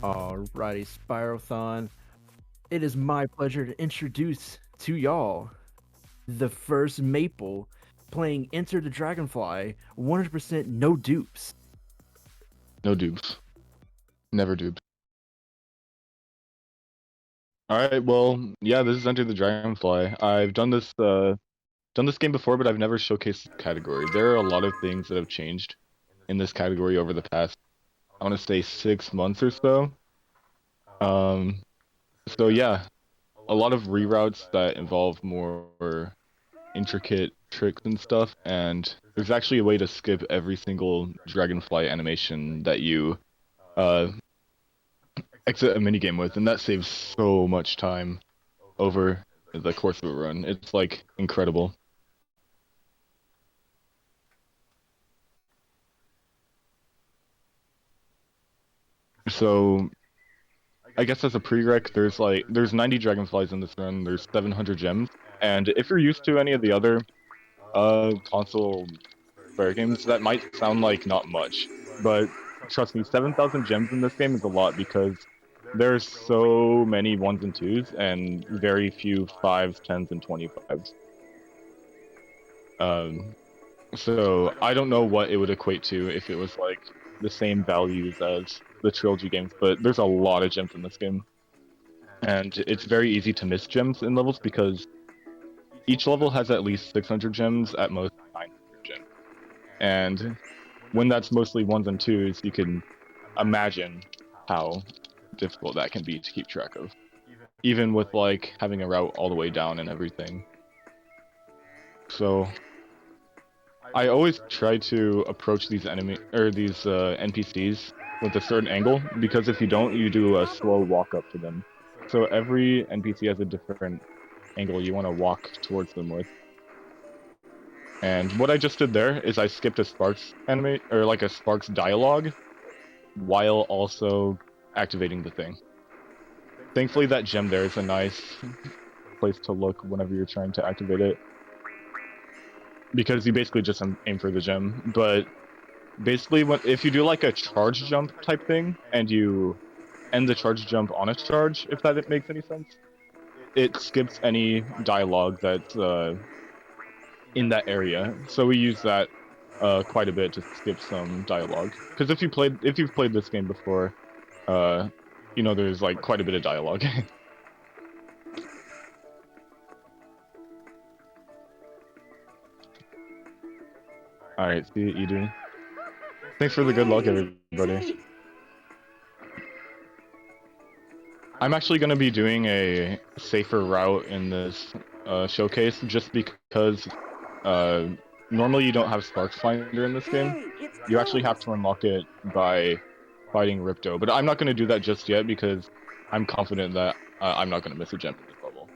Alrighty, Spyrothon. It is my pleasure to introduce to y'all the first Maple playing Enter the Dragonfly 100% no dupes. No dupes. Never dupes. Alright, well, yeah, this is Enter the Dragonfly. I've done this game before, but I've never showcased the category. There are a lot of things that have changed in this category over the past, I want to say 6 months or so. Um, so yeah, a lot of reroutes that involve more intricate tricks and stuff, and there's actually a way to skip every single Dragonfly animation that you uh exit a minigame with, and that saves so much time over the course of a run. It's like incredible. So I guess as a prereq, there's 90 dragonflies in this run. There's 700 gems, and if you're used to any of the other console Spyro games, that might sound like not much, but trust me, 7,000 gems in this game is a lot because there's so many ones and twos and very few fives, tens, and 25s. Um, So I don't know what it would equate to if it was like the same values as the trilogy games, but there's a lot of gems in this game. And it's very easy to miss gems in levels because each level has at least 600 gems, at most 900 gems. And when that's mostly ones and twos, you can imagine how difficult that can be to keep track of. Even with like having a route all the way down and everything. So I always try to approach these NPCs with a certain angle because if you don't, you do a slow walk up to them. So every NPC has a different angle you want to walk towards them with. And what I just did there is I skipped a Sparks animate or like a Sparks dialogue while also activating the thing. Thankfully, that gem there is a nice place to look whenever you're trying to activate it because you basically just aim for the gem, but basically if you do like a charge jump type thing and you end the charge jump on a charge, if that makes any sense, it skips any dialogue that's in that area. So we use that quite a bit to skip some dialogue, because if you've played this game before, uh you know there's like quite a bit of dialogue. All right, see you, Eden. Thanks for the good luck, everybody. I'm actually going to be doing a safer route in this showcase just because uh, normally you don't have Sparks Finder in this game. You actually have to unlock it by fighting Ripto, but I'm not going to do that just yet because I'm confident that I'm not going to miss a gem in this level.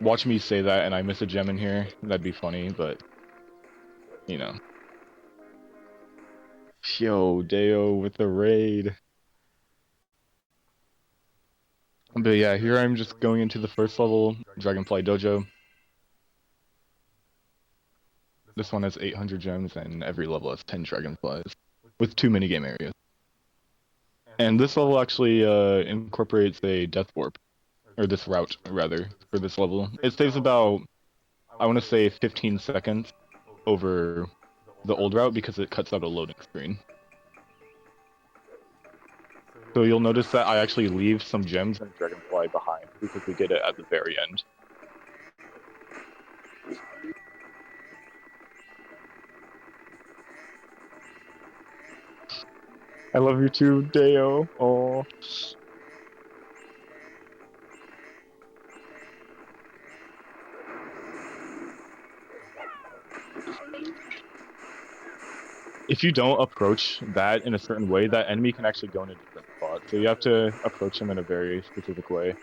Watch me say that and I miss a gem in here, that'd be funny, but you know. Yo, Deo with the raid. But yeah, here I'm just going into the first level, Dragonfly Dojo. This one has 800 gems, and every level has 10 dragonflies, with 2 minigame areas. And this level actually incorporates a death warp, or this route, rather, for this level. It saves about, I want to say, 15 seconds over the old route because it cuts out a loading screen. So you'll notice that I actually leave some gems and dragonfly behind because we get it at the very end. I love you too, Deo. Oh. If you don't approach that in a certain way, that enemy can actually go in a different spot. So you have to approach him in a very specific way.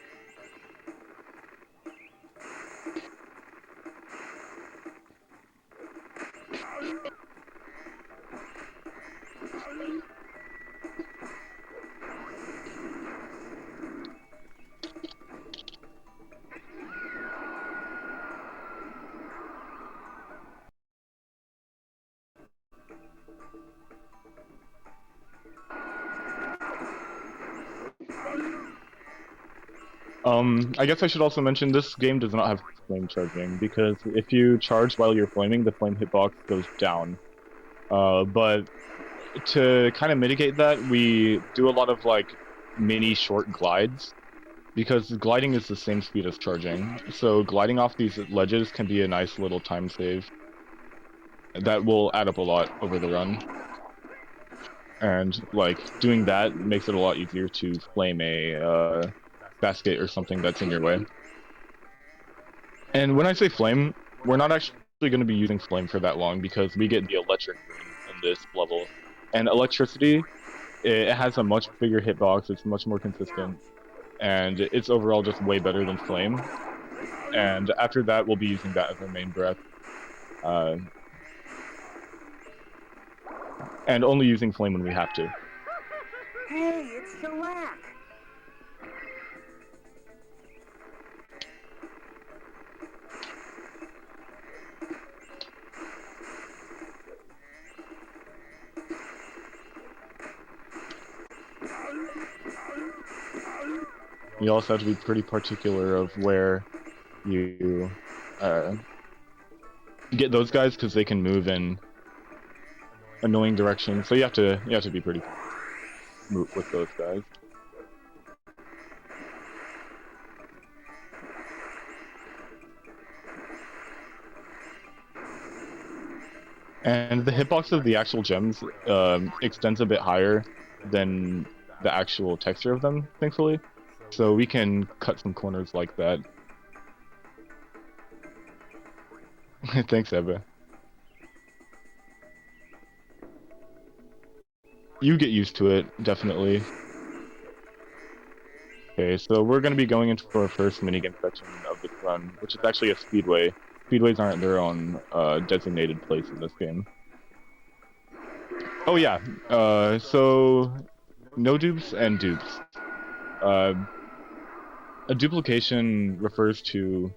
I guess I should also mention this game does not have flame charging because if you charge while you're flaming, the flame hitbox goes down. But to kind of mitigate that, we do a lot of like mini short glides because gliding is the same speed as charging. So gliding off these ledges can be a nice little time save that will add up a lot over the run. And like doing that makes it a lot easier to flame a basket or something that's in your way. And when I say flame, we're not actually going to be using flame for that long because we get the electric green in this level. And electricity, it has a much bigger hitbox, it's much more consistent, and it's overall just way better than flame. And after that, we'll be using that as our main breath. Uh, and only using flame when we have to. Hey, it's shellac! You also have to be pretty particular of where you get those guys because they can move in annoying directions. So you have to be pretty with those guys. And the hitbox of the actual gems extends a bit higher than the actual texture of them, thankfully. So we can cut some corners like that. Thanks, Ebba. You get used to it, definitely. Okay, so we're going to be going into our first minigame section of this run, which is actually a speedway. Speedways aren't their own designated place in this game. Oh yeah, so no dupes and dupes. A duplication refers to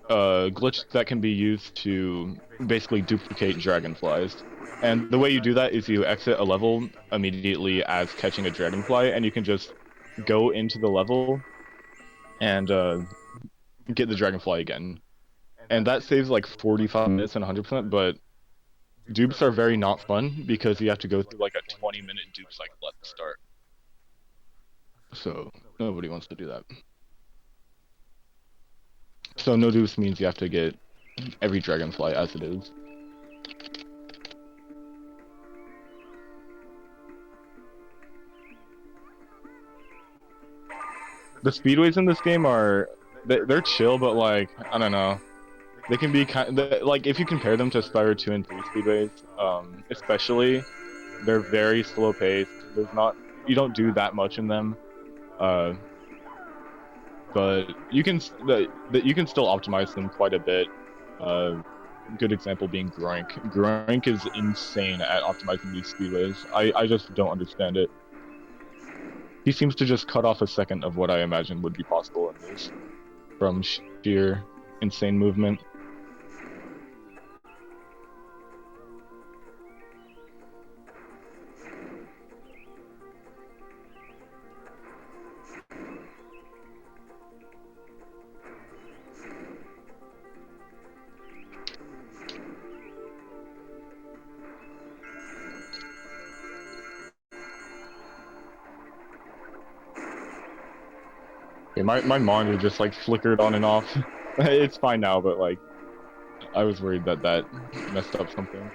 a glitch that can be used to basically duplicate dragonflies. And the way you do that is you exit a level immediately as catching a dragonfly, and you can just go into the level and get the dragonfly again. And that saves like 45 minutes and 100%, but dupes are very not fun because you have to go through like a 20-minute dupe cycle at the start. So nobody wants to do that. So no dupes means you have to get every dragonfly as it is. The speedways in this game are they're chill, but like I don't know, they can be kind of, like if you compare them to Spyro 2 and 3 speedways, especially, they're very slow paced. You don't do that much in them, but you can still optimize them quite a bit. Good example being Groink. Groink is insane at optimizing these speedways. I just don't understand it. He seems to just cut off a second of what I imagine would be possible in this, from sheer insane movement. Okay, my monitor just like flickered on and off. It's fine now, but like I was worried that messed up something.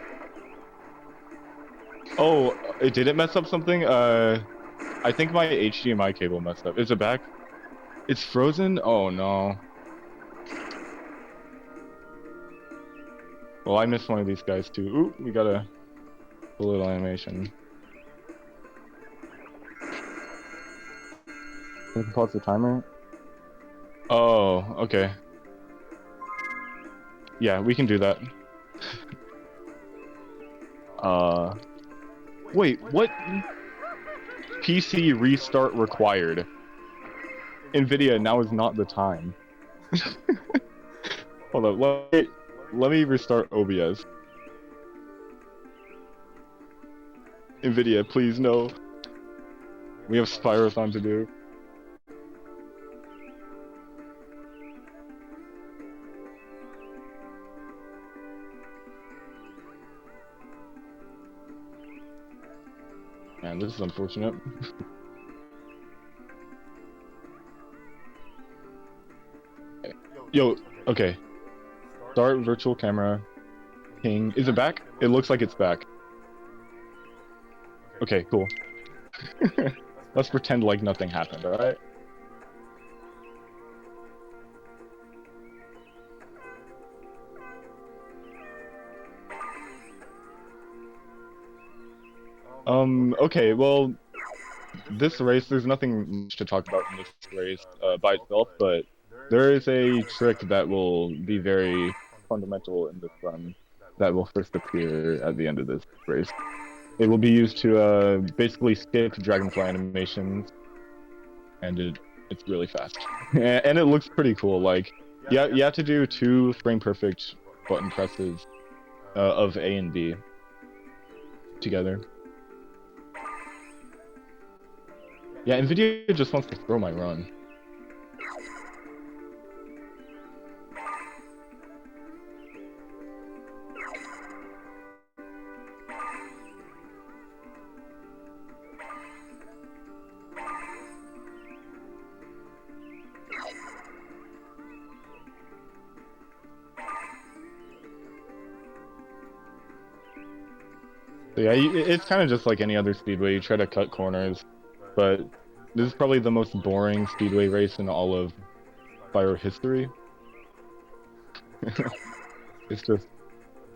Oh, did it mess up something? I think my HDMI cable messed up. Is it back? It's frozen? Oh no. Well, I missed one of these guys too. Ooh, we got a little animation. Can we pause the timer? Oh, okay. Yeah, we can do that. Wait, what? PC restart required. NVIDIA, now is not the time. Hold up, let me restart OBS. NVIDIA, please no. We have Spyrothon to do. Man, this is unfortunate. Yo, okay. Start virtual camera. Ping. Is it back? It looks like it's back. Okay, cool. Let's pretend like nothing happened, alright? Okay, well, this race, there's nothing much to talk about in this race by itself, but there is a trick that will be very fundamental in this run that will first appear at the end of this race. It will be used to basically skip Dragonfly animations, and it's really fast. And it looks pretty cool. Like, yeah, you have to do 2 frame perfect button presses of A and B together. Yeah, NVIDIA just wants to throw my run. So yeah, it's kind of just like any other speedway. You try to cut corners, but this is probably the most boring speedway race in all of Spyro history. It's just,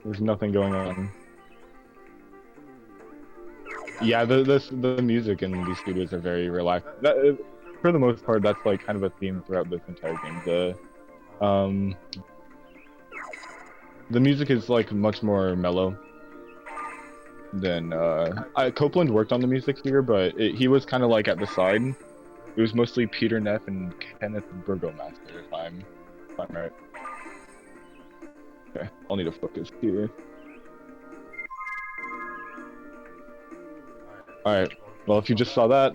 there's nothing going on. Yeah, the music in these speedways are very relaxed. For the most part, that's like kind of a theme throughout this entire game. The music is like much more mellow than Copeland worked on the music here, but he was kind of like at the side. It was mostly Peter Neff and Kenneth Burgomaster, if I'm right. Okay, I'll need to focus here. Alright, well, if you just saw that,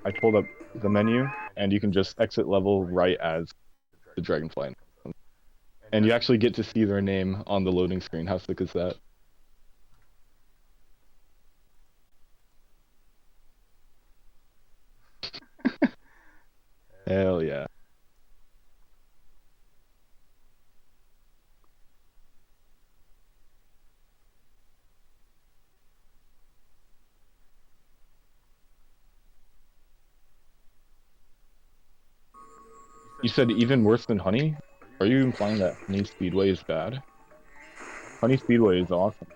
I pulled up the menu, and you can just exit level right as the Dragonfly. And you actually get to see their name on the loading screen. How sick is that? Hell yeah. You said even worse than Honey? Are you implying that Honey Speedway is bad? Honey Speedway is awesome.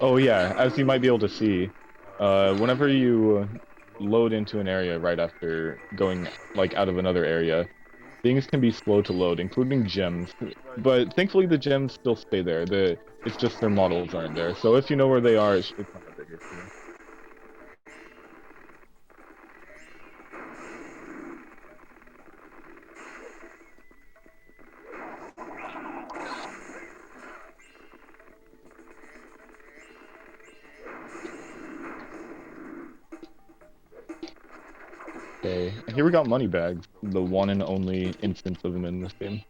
Oh yeah, as you might be able to see, whenever you load into an area right after going like out of another area, things can be slow to load, including gems. But thankfully the gems still stay there. It's just their models aren't there. So if you know where they are, it's not a big issue. Okay, and here we got money bags, the one and only instance of them in this game.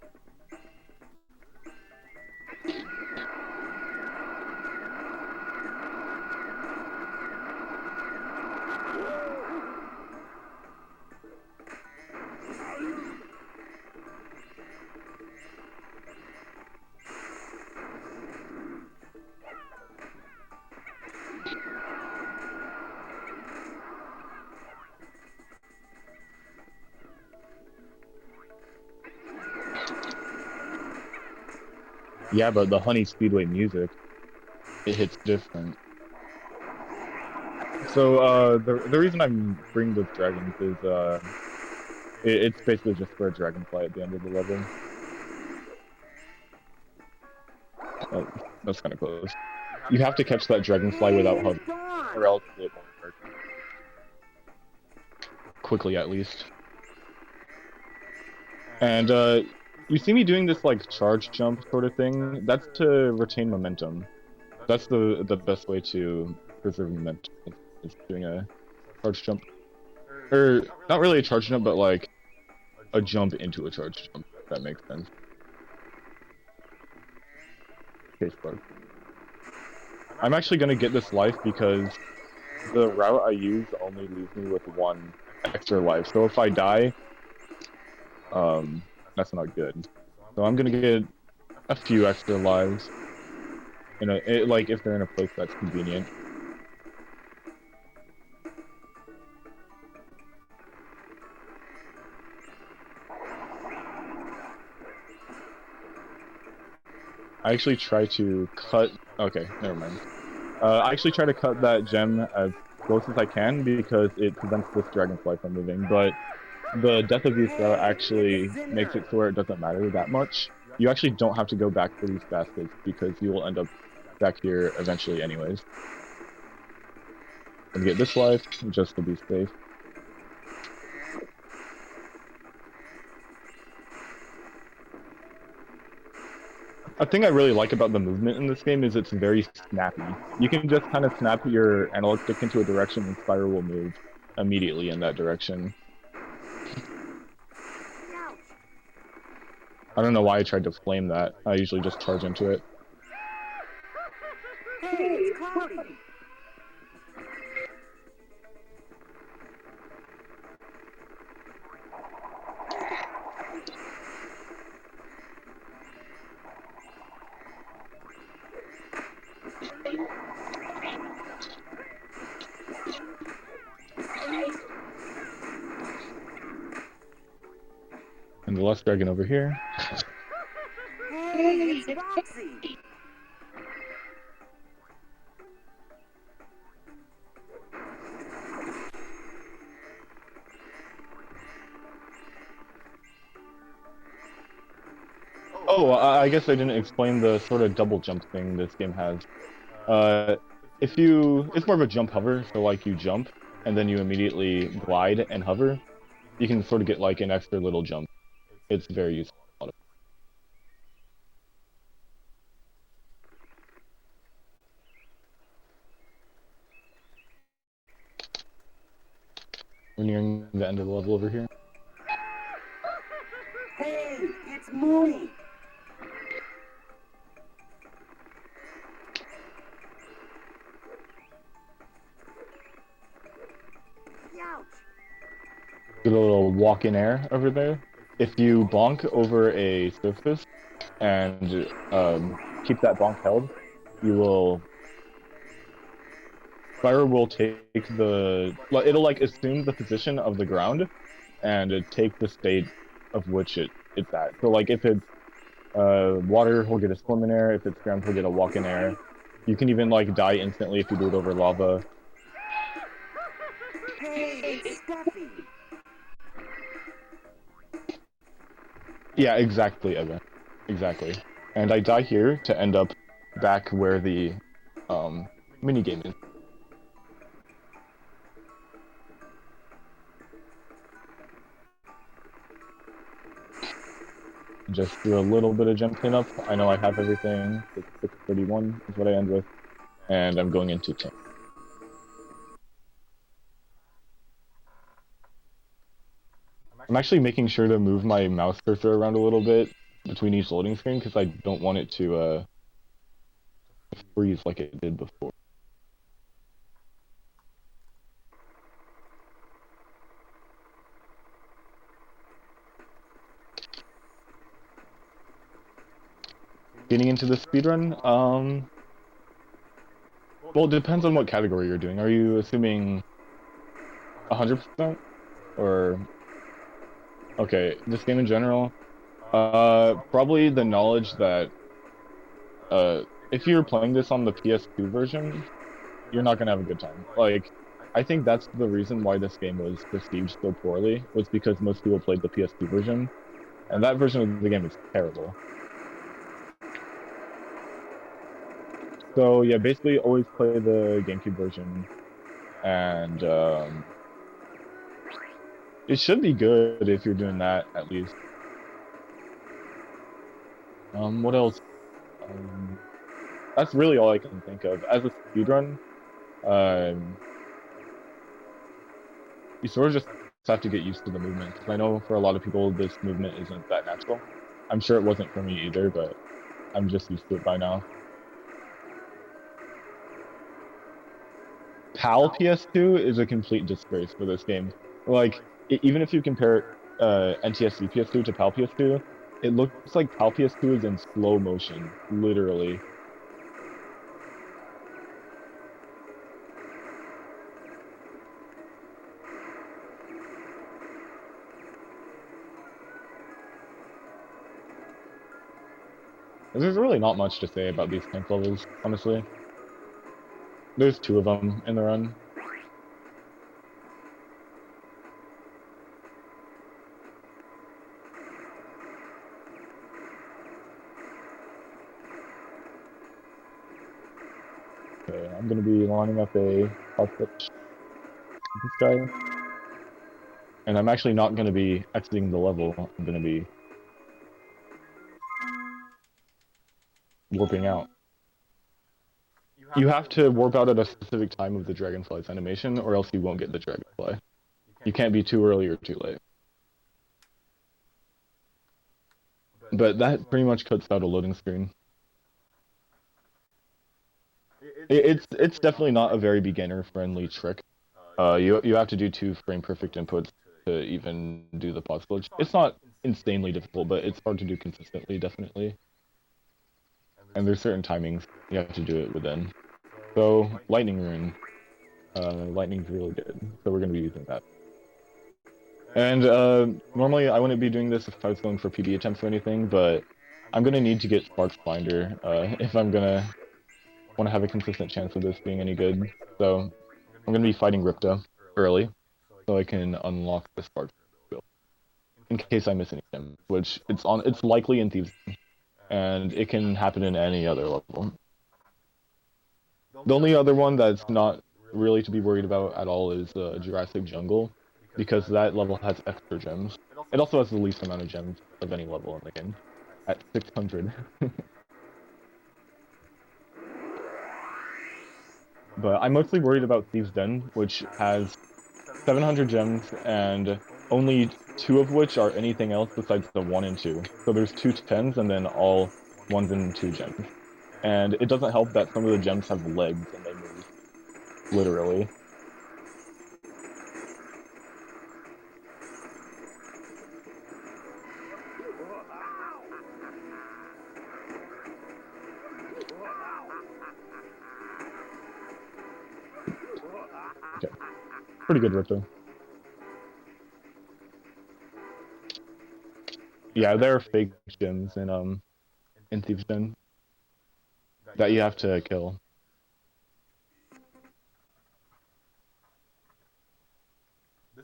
Yeah, but the Honey Speedway music, it hits different. So, the reason I'm bringing those dragons is, it's basically just for a dragonfly at the end of the level. Oh, that's kind of close. You have to catch that dragonfly without hovering, or else it won't work. Quickly, at least. And, you see me doing this, like, charge jump sort of thing? That's to retain momentum. That's the best way to preserve momentum, is doing a charge jump. Or, not really a charge jump, but, like, a jump into a charge jump, if that makes sense. case bug. I'm actually gonna get this life because the route I use only leaves me with 1 extra life. So if I die, that's not good. So I'm gonna get a few extra lives. Like if they're in a place that's convenient. I actually try to cut. Okay, never mind. I actually try to cut that gem as close as I can because it prevents this dragonfly from moving. But the death of these actually makes it so where it doesn't matter that much. You actually don't have to go back for these baskets because you will end up back here eventually anyways. And get this life just to be safe. A thing I really like about the movement in this game is it's very snappy. You can just kind of snap your analog stick into a direction and Spyro will move immediately in that direction. I don't know why I tried to flame that. I usually just charge into it. Hey, it's Cloudy. And the last dragon over here. Hey, it's Roxy. Oh, I guess I didn't explain the sort of double jump thing this game has. It's more of a jump hover, so like you jump, and then you immediately glide and hover. You can sort of get like an extra little jump. It's very useful. We're nearing the end of the level over here. Hey, it's Mooney. Ouch. Get a little walk in air over there. If you bonk over a surface and keep that bonk held, Spyro will take it'll like assume the position of the ground and take the state of which it's at. So like if it's water, he'll get a swim in air. If it's ground, he'll get a walk in air. You can even like die instantly if you do it over lava. Hey, it's Steffi. Yeah, exactly, Evan. Exactly. And I die here to end up back where the minigame is. Just do a little bit of gem cleanup. I know I have everything. It's 631 is what I end with. And I'm going into 10. I'm actually making sure to move my mouse cursor around a little bit between each loading screen because I don't want it to freeze like it did before. Getting into the speedrun, well, it depends on what category you're doing. Are you assuming 100%? Or... Okay, this game in general, probably the knowledge that, if you're playing this on the PS2 version, you're not gonna have a good time. Like, I think that's the reason why this game was perceived so poorly, was because most people played the PS2 version, and that version of the game is terrible. So yeah, basically always play the GameCube version, and it should be good if you're doing that, at least. What else? That's really all I can think of. As a speedrun, you sort of just have to get used to the movement. Because I know for a lot of people, this movement isn't that natural. I'm sure it wasn't for me either, but I'm just used to it by now. PAL PS2 is a complete disgrace for this game. Like, even if you compare NTSC PS2 to PAL PS2, it looks like PAL PS2 is in slow motion, literally. There's really not much to say about these tank levels, honestly. There's 2 of them in the run. Okay, I'm gonna be lining up a outfit this guy. And I'm actually not gonna be exiting the level, I'm gonna be warping out. You have to warp out at a specific time of the Dragonfly's animation, or else you won't get the Dragonfly. You can't be too early or too late. But that pretty much cuts out a loading screen. It's definitely not a very beginner-friendly trick. You have to do 2 frame-perfect inputs to even do the pause glitch. It's not insanely difficult, but it's hard to do consistently, definitely. And there's certain timings you have to do it within. So, Lightning Rune. Lightning's really good, so we're going to be using that. And normally I wouldn't be doing this if I was going for PB attempts or anything, but I'm going to need to get Sparks Binder if I'm going to want to have a consistent chance of this being any good. So I'm going to be fighting Ripta early, so I can unlock the Sparks build. In case I miss any gems, which it's likely in Thieves, and it can happen in any other level. The only other one that's not really to be worried about at all is Jurassic Jungle, because that level has extra gems. It also has the least amount of gems of any level in the game, at 600. But I'm mostly worried about Thieves' Den, which has 700 gems, and only 2 of which are anything else besides the 1 and 2. So there's 2 10s and then all 1s and 2 gems. And it doesn't help that some of the gems have legs and they move. Literally. Okay. Pretty good rip though. Yeah, there are fake gems in Thieves' Den that you have to kill.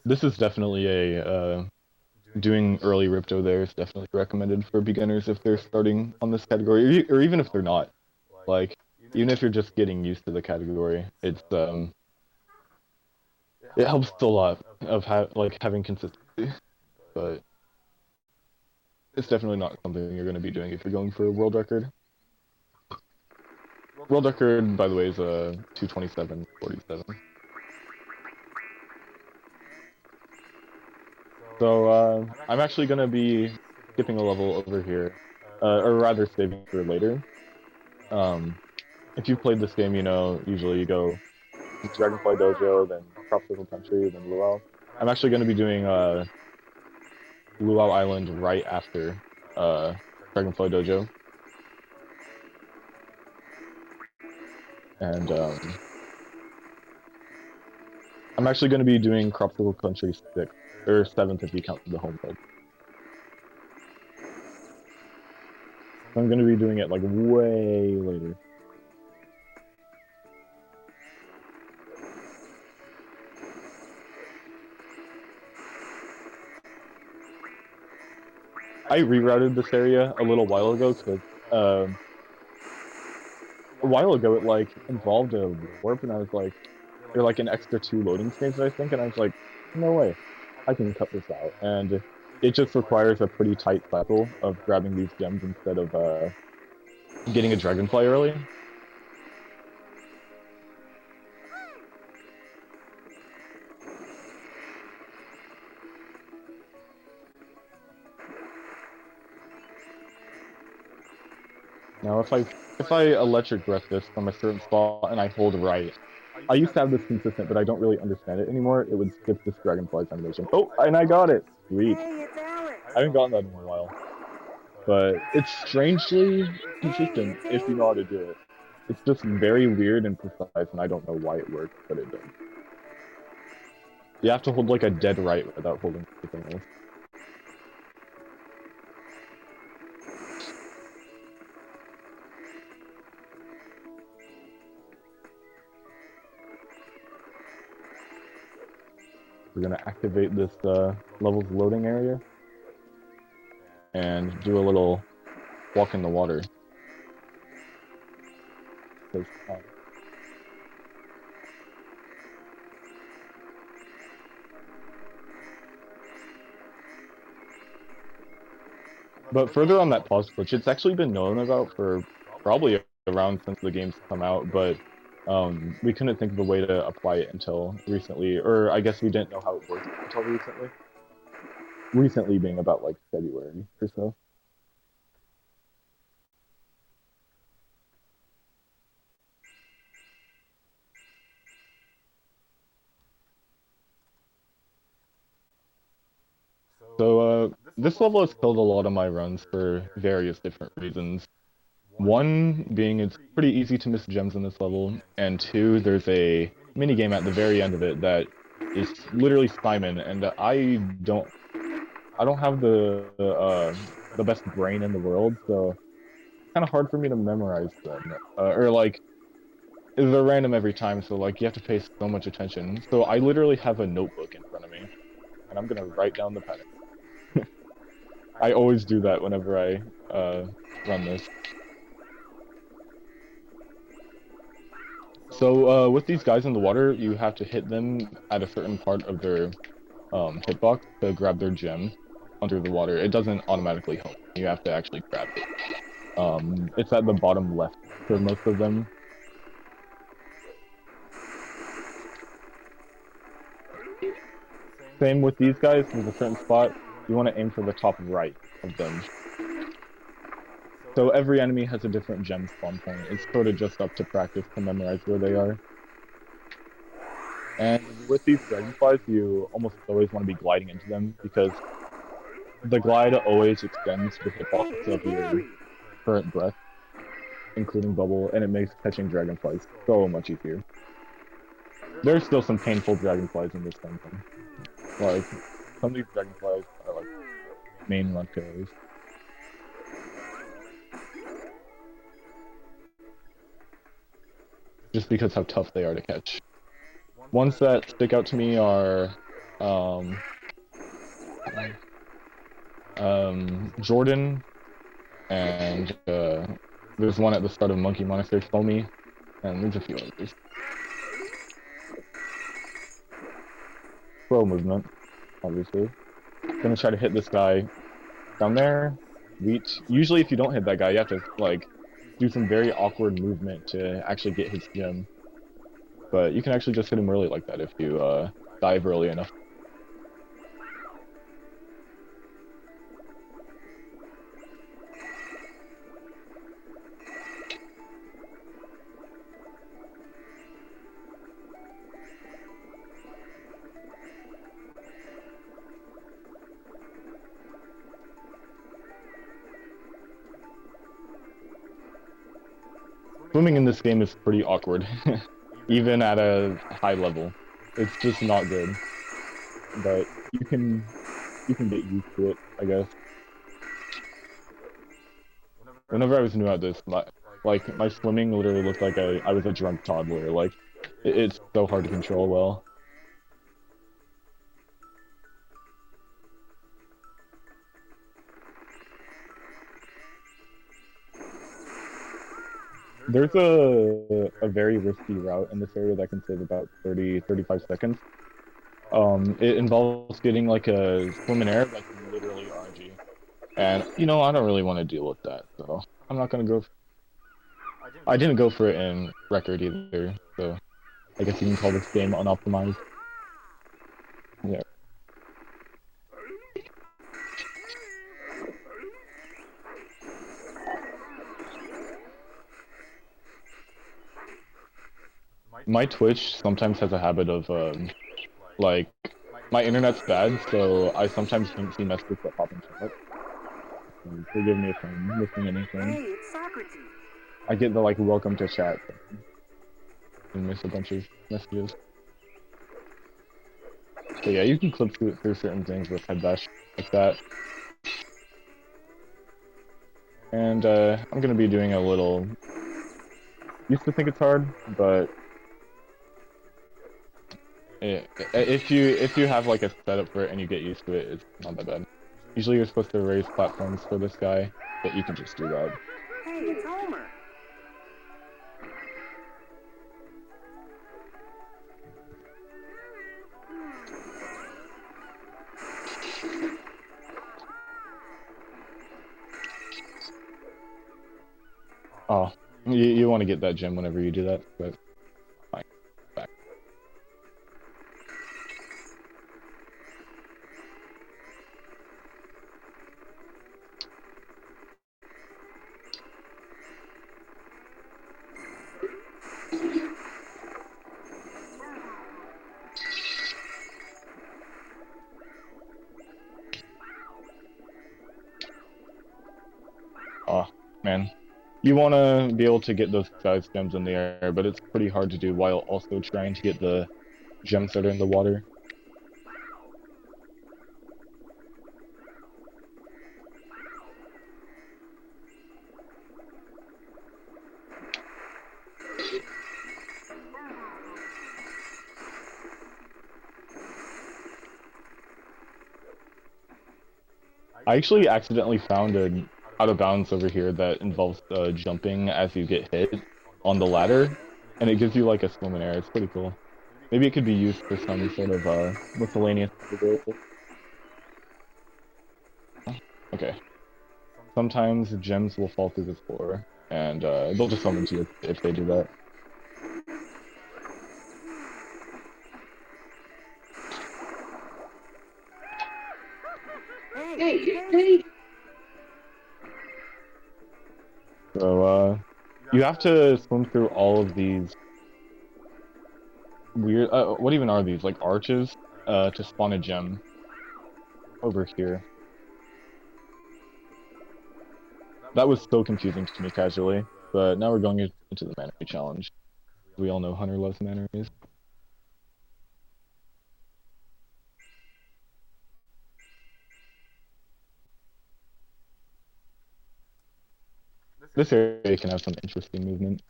This is definitely a doing early Ripto there is definitely recommended for beginners if they're starting on this category, or even if they're not. Like, even if you're just getting used to the category, it helps a lot of having consistency. But it's definitely not something you're going to be doing if you're going for a world record. World record, by the way, is 227.47. So I'm actually going to be skipping a level over here, or rather saving for later. If you've played this game, you know usually you go Dragonfly Dojo, then Tropical Country, then Luau. I'm actually going to be doing Luau Island right after Dragonfly Dojo. And I'm actually going to be doing Tropical Country 6th, or 7th if you count the home mode. So I'm going to be doing it like way later. I rerouted this area a little while ago because a while ago it like involved a warp, and I was like, there are like an extra 2 loading screens, I think, and I was like, no way, I can cut this out. And it just requires a pretty tight cycle of grabbing these gems instead of getting a Dragonfly early. Now if I electric breath this from a certain spot and I hold right, I used to have this consistent, but I don't really understand it anymore. It would skip this Dragonfly's animation. Oh, and I got it! Sweet. Hey, it's Alex. I haven't gotten that in a while. But it's strangely consistent if you know how to do it. It's just very weird and precise, and I don't know why it works, but it does. You have to hold like a dead right without holding anything else. We're gonna activate this level's loading area and do a little walk in the water. But further on that pause glitch, it's actually been known about for probably around since the game's come out, but we couldn't think of a way to apply it until recently, or I guess we didn't know how it worked until recently. Recently being about like February or so. So this level has killed a lot of my runs for various different reasons. One being it's pretty easy to miss gems in this level, and two, there's a mini game at the very end of it that is literally Simon, and I don't have the best brain in the world, so it's kind of hard for me to memorize them, or like they're random every time, so like you have to pay so much attention. So I literally have a notebook in front of me, and I'm gonna write down the pattern. I always do that whenever I run this. So with these guys in the water, you have to hit them at a certain part of their hitbox to grab their gem under the water. It doesn't automatically help. You have to actually grab it. It's at the bottom left for most of them. Same with these guys. There's a certain spot. You want to aim for the top right of them. So every enemy has a different gem spawn point. It's sort of just up to practice to memorize where they are. And with these dragonflies, you almost always want to be gliding into them because the glide always extends the hitbox of your current breath, including bubble, and it makes catching dragonflies so much easier. There's still some painful dragonflies in this game. Like, some of these dragonflies are like main run killers. Just because how tough they are to catch. Ones that stick out to me are Jordan, and there's one at the start of Monkey Monastery, Foamy, and there's a few others. Slow movement, obviously. Gonna try to hit this guy down there. Usually if you don't hit that guy, you have to like do some very awkward movement to actually get his gem. But you can actually just hit him early like that if you dive early enough. Swimming in this game is pretty awkward, even at a high level. It's just not good. But you can get used to it, I guess. Whenever I was new at this, my swimming literally looked like I was a drunk toddler. Like, it's so hard to control well. There's a very risky route in this area that can save about 30-35 seconds. It involves getting like a swim in air that's literally RNG. And, you know, I don't really want to deal with that, so I'm not gonna go. I didn't go for it in record either, so I guess you can call this game unoptimized. Yeah. My Twitch sometimes has a habit of like my internet's bad, so I sometimes don't see messages that pop in chat. Forgive me if I'm missing anything. Hey, it's Socrates. I get the like welcome to chat and miss a bunch of messages. So yeah, you can clip through certain things with head bash like that. And I'm gonna be doing a little. Used to think it's hard, but if you have like a setup for it and you get used to it, it's not that bad. Usually you're supposed to raise platforms for this guy, but you can just do that. Hey, it's Homer. Oh, you want to get that gem whenever you do that, but fine. Back. Oh, man. You want to be able to get those size gems in the air, but it's pretty hard to do while also trying to get the gems that are in the water. I actually accidentally found an out of bounds over here that involves jumping as you get hit on the ladder, and it gives you like a swim in air. It's pretty cool. Maybe it could be used for some sort of miscellaneous. Okay. Sometimes gems will fall through the floor, and they'll just summon you if they do that. Hey. So you have to swim through all of these weird. What even are these? Like arches? To spawn a gem over here. That was so confusing to me casually, but now we're going into the Mannery challenge. We all know Hunter loves Manneries. This area can have some interesting movement.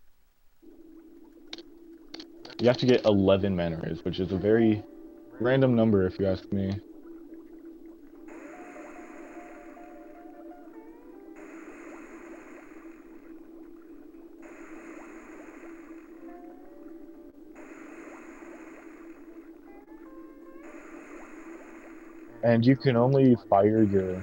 You have to get 11 Manneries, which is a very random number if you ask me. And you can only fire your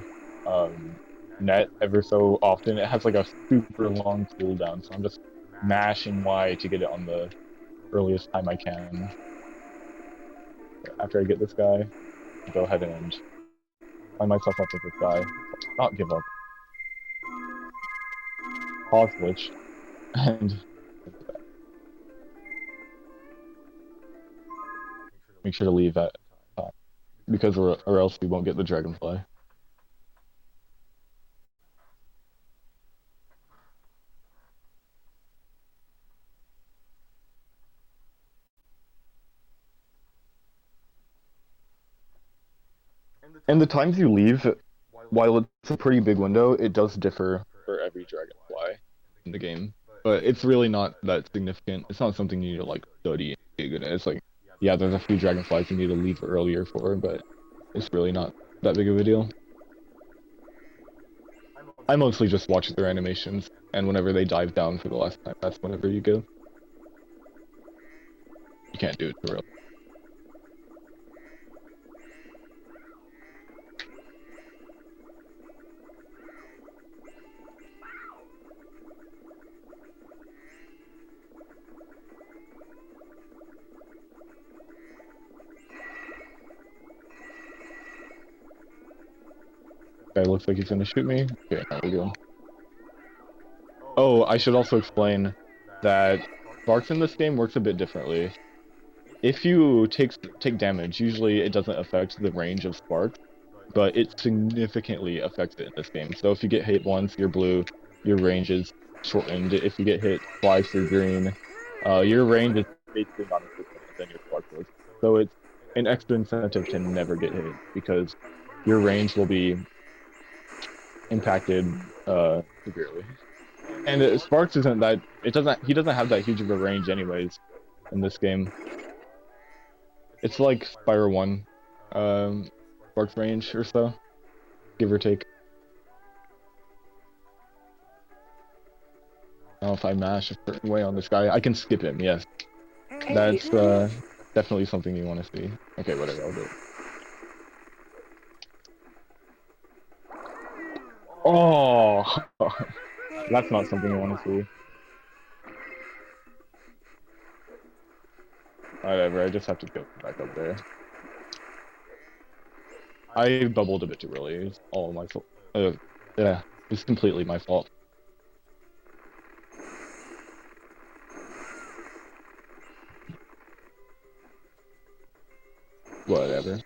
net ever so often. It has like a super long cooldown, so I'm just mashing Y to get it on the earliest time I can. After I get this guy, I'll go ahead and line myself up with this guy. Not give up. Pause switch. And make sure to leave at time. Because or else we won't get the Dragonfly. And the times you leave, while it's a pretty big window, it does differ for every Dragonfly in the game. But it's really not that significant. It's not something you need to like study and get good at. It's like, yeah, there's a few Dragonflies you need to leave earlier for, but it's really not that big of a deal. I mostly just watch their animations, and whenever they dive down for the last time, that's whenever you go. You can't do it too early. Guy looks like he's gonna shoot me. Okay, now we go. Oh, I should also explain that Sparks in this game works a bit differently. If you take damage, usually it doesn't affect the range of Sparks, but it significantly affects it in this game. So if you get hit once, you're blue, your range is shortened. If you get hit twice, you're green. Your range is basically non-existent than your Spark is. So it's an extra incentive to never get hit because your range will be impacted severely. And Sparks isn't that he doesn't have that huge of a range anyways in this game. It's like Spyro 1 Sparks range or so, give or take. I don't know if I mash a certain way on this guy. I can skip him, yes. That's definitely something you want to see. Okay, whatever, I'll do it. Oh! That's not something you want to see. Whatever, I just have to go back up there. I bubbled a bit too early. It's all my fault. Yeah, it's completely my fault. Whatever.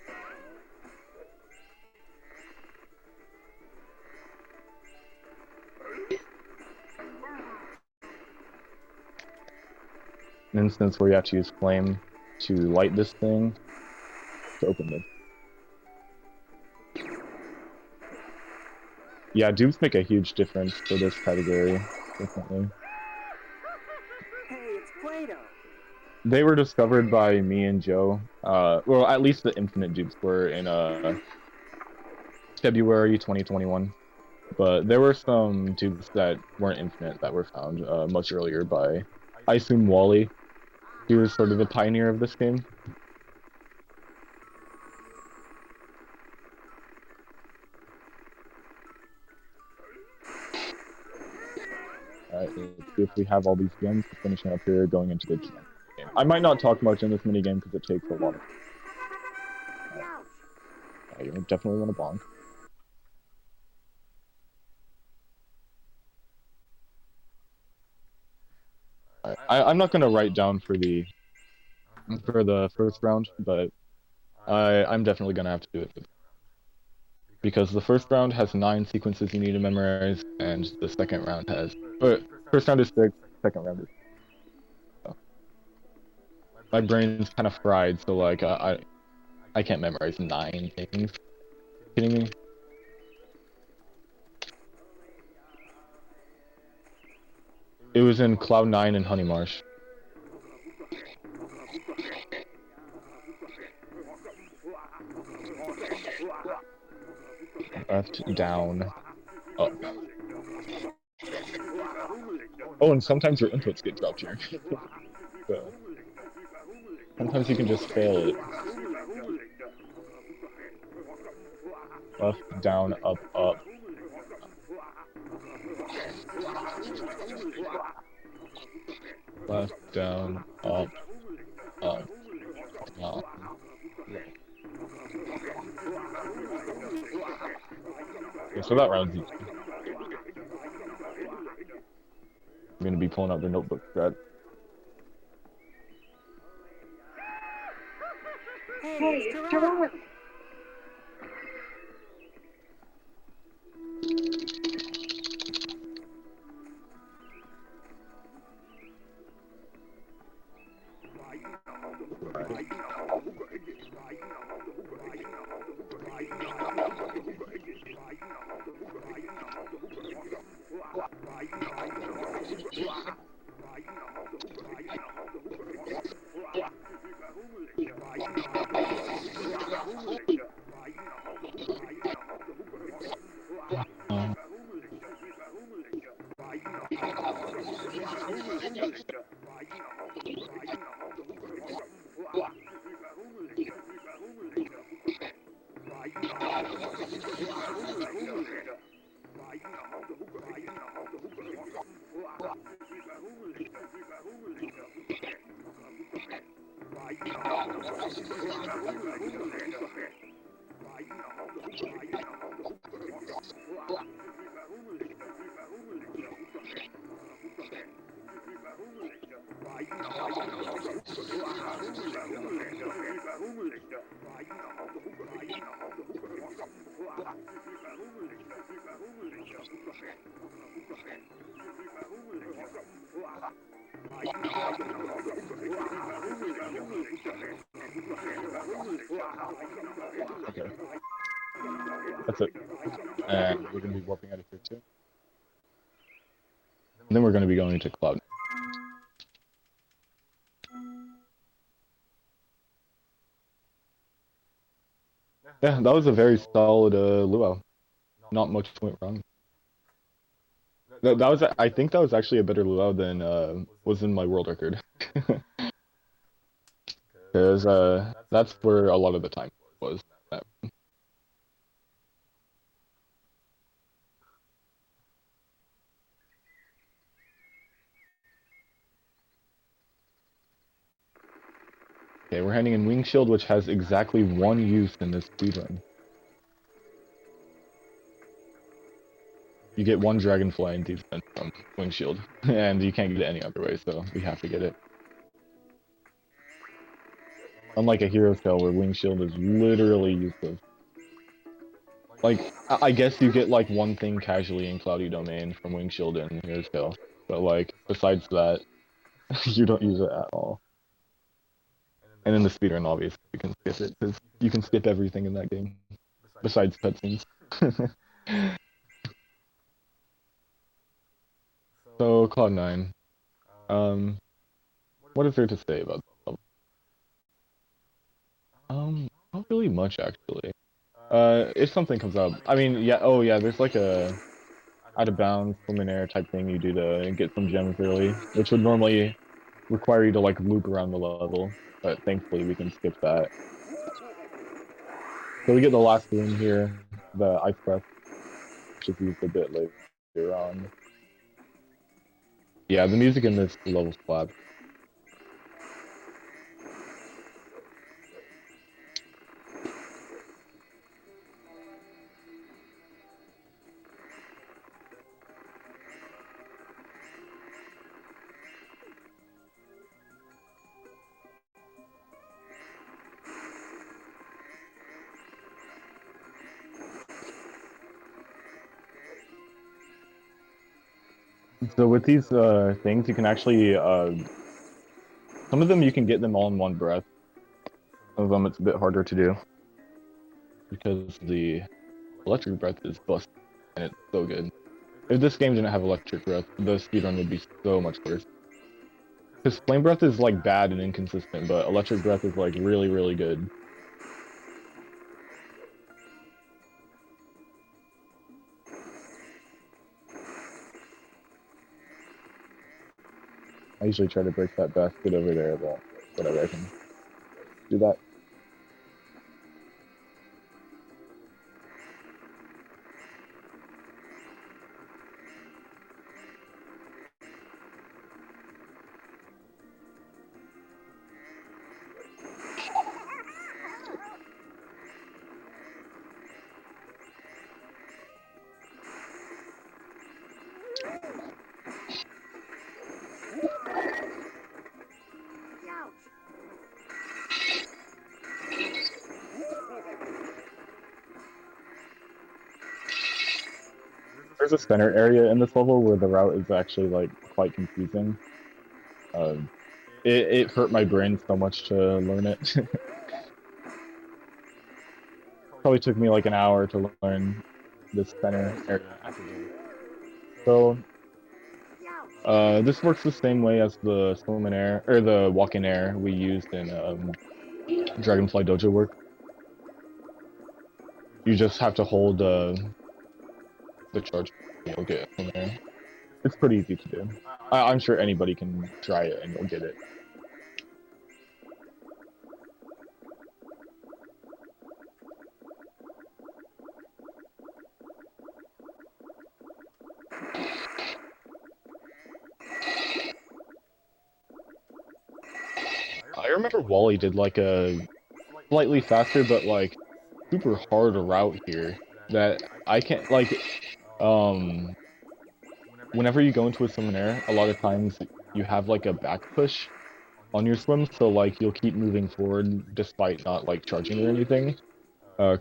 An instance where you have to use flame to light this thing to open this. Yeah, dupes make a huge difference for this category, definitely. Hey, it's Play-Doh. They were discovered by me and Joe. Well, at least the infinite dupes were in February 2021. But there were some dupes that weren't infinite that were found much earlier by, I assume, Wally. He was sort of the pioneer of this game. Alright, let's see if we have all these gems finishing up here going into the game. I might not talk much in this minigame because it takes a lot of... You definitely want to bonk. I'm not going to write down for the first round, but I'm definitely going to have to do it. Because the first round has 9 sequences you need to memorize, and the second round has... first round is 6, second round is... So. My brain's kind of fried, so like, I can't memorize 9 things. Kidding me? It was in Cloud 9 and Honey Marsh. Left, down, up. Oh, and sometimes your inputs get dropped here. So, sometimes you can just fail it. Left, down, up, up. Left, down, up, up, down. Okay, so that round's easy. I'm gonna be pulling out the notebook thread. Hey, it's Jerome. Okay. That's it. And we're going to be warping out of here too. And then we're going to be going to Cloud. Yeah, that was a very solid luau. Not much went wrong. That was, I think that was actually a better luau than was in my world record. Because that's where a lot of the time was. Okay, we're heading in Wing Shield, which has exactly one use in this speedrun. You get one Dragonfly in defense from Wing Shield, and you can't get it any other way, so we have to get it. Unlike a Hero Tail where Wing Shield is literally useless. Like, I guess you get like one thing casually in Cloudy Domain from Wing Shield and Hero Tail, but like, besides that, you don't use it at all. And in the speedrun, obviously, you can skip it, because you can skip everything in that game, besides cutscenes. So, Cloud9. What is there to say about this level? Not really much, actually. If something comes up, I mean, yeah, oh yeah, there's like a out-of-bounds preliminary type thing you do to get some gems early, which would normally require you to like loop around the level, but thankfully we can skip that. So we get the last room here, the Ice Breath, which is used a bit later on. Yeah, the music in this level slaps. So with these things, you can actually, some of them you can get them all in one breath. Some of them it's a bit harder to do. Because the electric breath is busted, and it's so good. If this game didn't have electric breath, the speedrun would be so much worse. Because flame breath is like bad and inconsistent, but electric breath is like really, really good. I usually try to break that basket over there, but whatever, I can do that. There's a center area in this level where the route is actually like quite confusing. It hurt my brain so much to learn it. Probably took me like an hour to learn this center area. So, this works the same way as the swim in air, or the walk in air we used in Dragonfly Dojo work. You just have to hold the charge, you'll get it from there. It's pretty easy to do. I'm sure anybody can try it and you'll get it. I remember Wally did like a slightly faster but like super hard route here that I can't like whenever you go into a summon air, a lot of times you have like a back push on your swim, so like you'll keep moving forward despite not like charging or anything,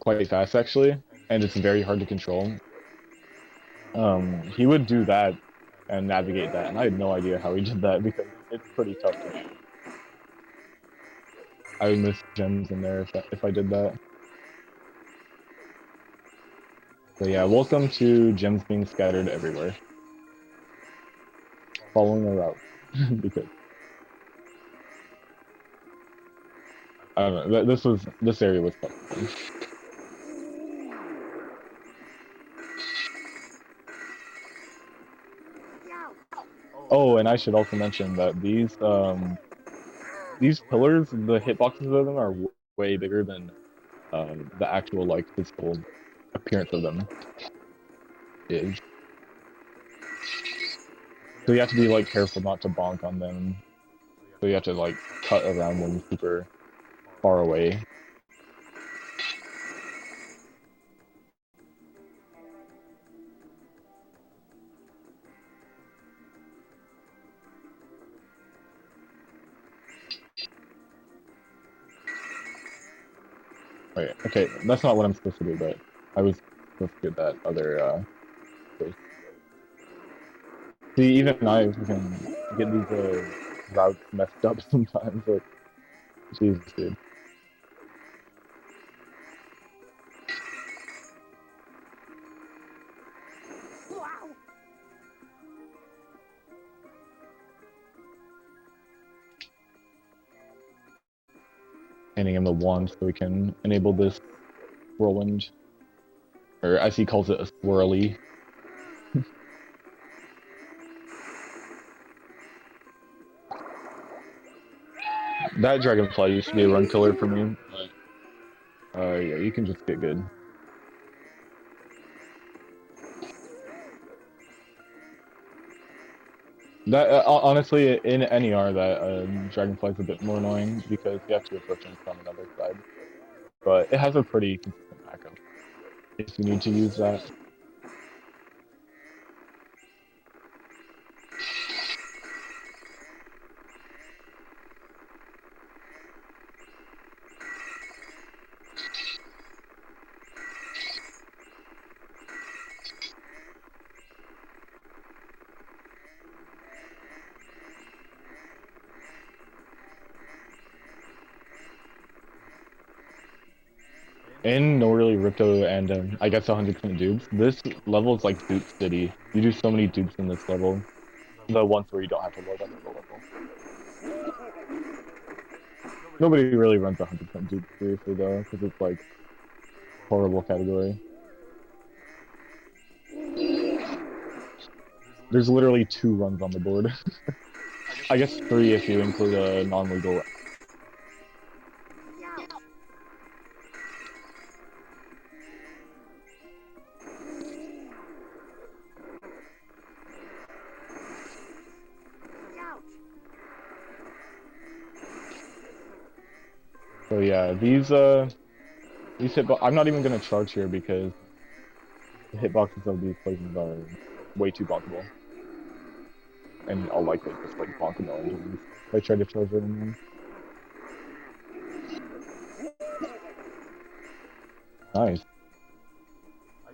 quite fast actually, and it's very hard to control. He would do that and navigate that, and I had no idea how he did that because it's pretty tough to do. I would miss gems in there if I did that. So yeah, welcome to gems being scattered everywhere. Following a route, because I don't know. This area was fun. Oh, and I should also mention that these pillars, the hitboxes of them are way bigger than the actual like physical appearance of them is. So you have to be like careful not to bonk on them. So you have to like cut around them super far away. Wait, okay, that's not what I'm supposed to do, but I was supposed to get that other place. See, even I can get these routes messed up sometimes. Like, Jesus, dude. Handing him the wand so we can enable this whirlwind, or as he calls it, a swirly. That dragonfly used to be a run killer for me, but yeah, you can just get good. That honestly, in NER, that dragonfly is a bit more annoying because you have to approach him from another side, but it has a pretty consistent backup if you need to use that. In No Really Ripto and I guess 100% dupes, this level is like dupe city. You do so many dupes in this level. The ones where you don't have to load up the level. Nobody really runs 100% dupe seriously though, because it's like horrible category. There's literally 2 runs on the board. I guess 3 if you include a non-legal. So yeah, these hitbox. I'm not even gonna charge here because the hitboxes of these places are way too bonkable, and I'll likely just like bonk a million if I try to charge it in. Nice.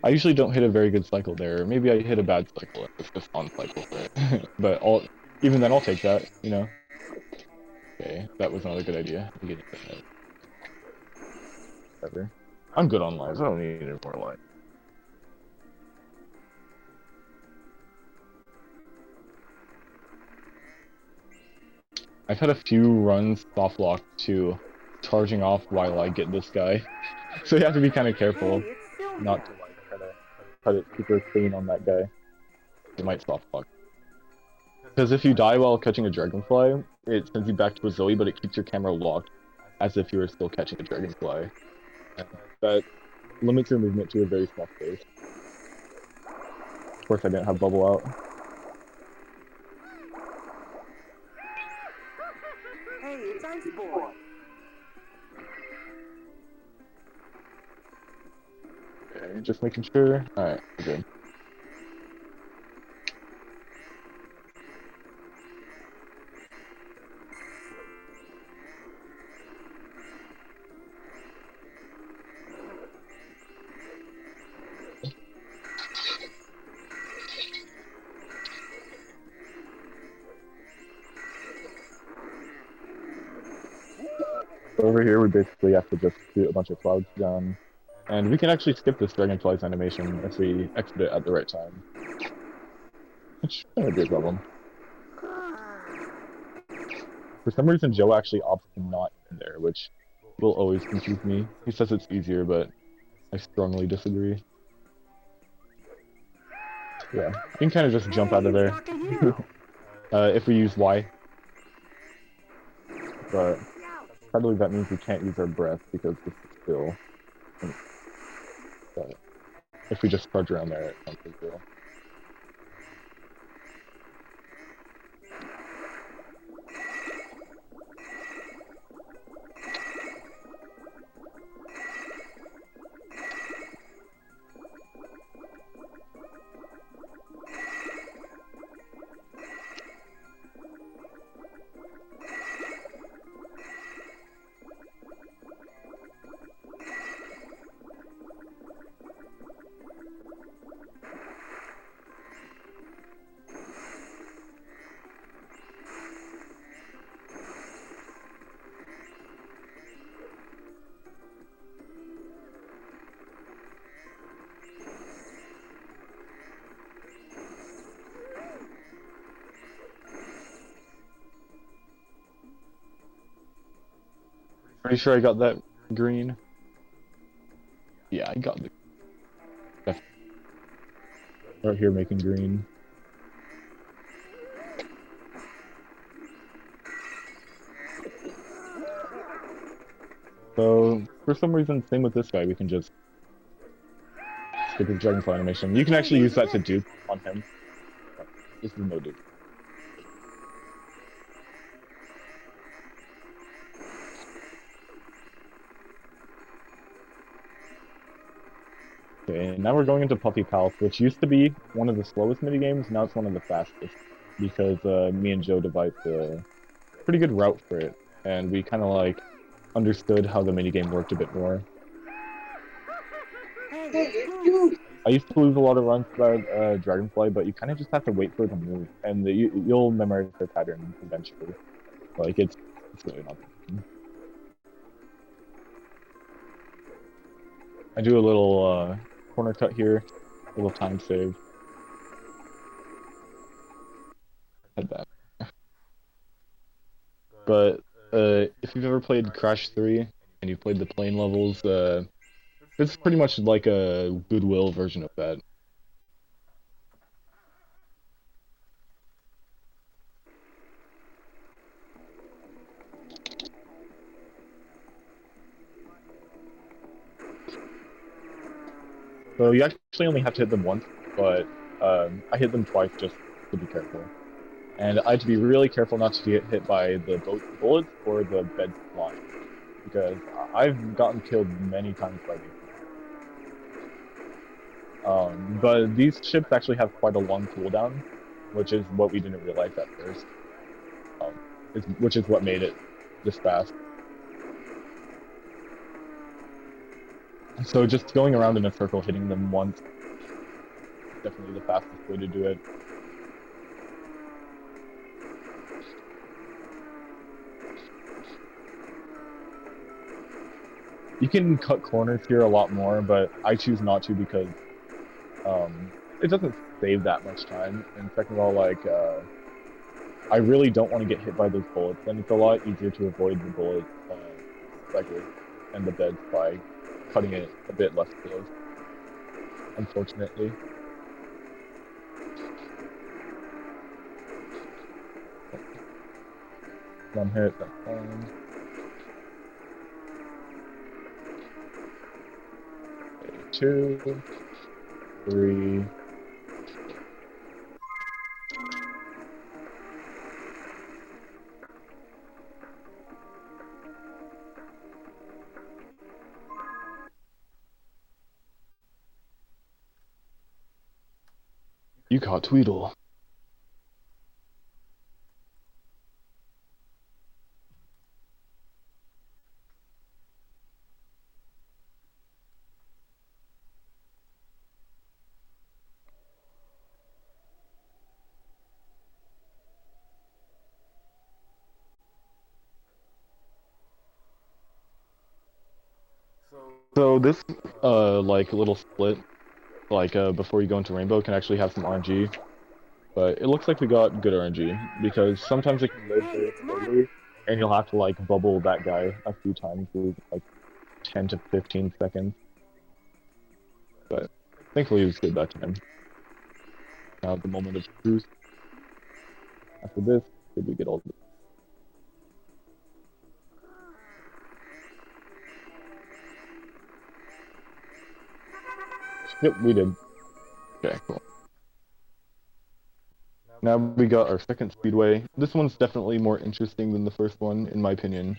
I usually don't hit a very good cycle there. Maybe I hit a bad cycle. It's just on cycle for it. But even then, I'll take that. You know. Okay, that was not a good idea. Whatever. I'm good on lives. I don't need any more lives. I've had a few runs soft lock to charging off while I get this guy. So you have to be kind of careful not to like try to cut it super clean on that guy. You might soft lock. Because if you die while catching a dragonfly, it sends you back to a Zoe, but it keeps your camera locked as if you were still catching a dragonfly. And that limits your movement to a very small space. Of course, I didn't have bubble out. Hey, it's Ice Boy. Okay, just making sure. Alright, good. Over here, we basically have to just shoot a bunch of clouds down. And we can actually skip this Dragonfly's animation if we exit it at the right time. Which shouldn't be a problem. For some reason, Joe actually opts to not in there, which will always confuse me. He says it's easier, but I strongly disagree. Yeah, you can kind of just jump out of there if we use Y. But sadly, that means we can't use our breath because this is still. But if we just charge around there, it's not a big deal. Pretty sure I got that green. Yeah, I got the. Right here making green. So, for some reason, same with this guy, we can just skip his Dragonfly animation. You can actually use that to dupe on him. This is no dupe. Okay, now we're going into Puppy Palace, which used to be one of the slowest minigames, now it's one of the fastest. Because me and Joe devised a pretty good route for it, and we kind of like understood how the minigame worked a bit more. I used to lose a lot of runs about Dragonfly, but you kind of just have to wait for it to move, and you'll memorize their pattern eventually. Like, it's really not. I do a little corner cut here, a little time save. Had that. But if you've ever played Crash 3 and you've played the plane levels, it's pretty much like a Goodwill version of that. So you actually only have to hit them once, but I hit them twice just to be careful. And I had to be really careful not to get hit by the bullets or the bed flying, because I've gotten killed many times by these. But these ships actually have quite a long cooldown, which is what we didn't realize at first. Which is what made it this fast. So just going around in a circle, hitting them once, is definitely the fastest way to do it. You can cut corners here a lot more, but I choose not to because it doesn't save that much time. And second of all, like, I really don't want to get hit by those bullets, and it's a lot easier to avoid the bullet cycle and the beds by cutting it a bit less close, unfortunately. One hit, that's fine. Okay, 2, 3. You caught Tweedle. So this like little split, like before you go into Rainbow, can actually have some RNG. But it looks like we got good RNG because sometimes it can load Hey, very it's Mark. slowly, and you'll have to like bubble that guy a few times, losing like 10 to 15 seconds. But thankfully it was good that time. Now the moment of truth. After this, did we get all this? Yep, we did. Okay, cool. Now we got our second speedway. This one's definitely more interesting than the first one, in my opinion.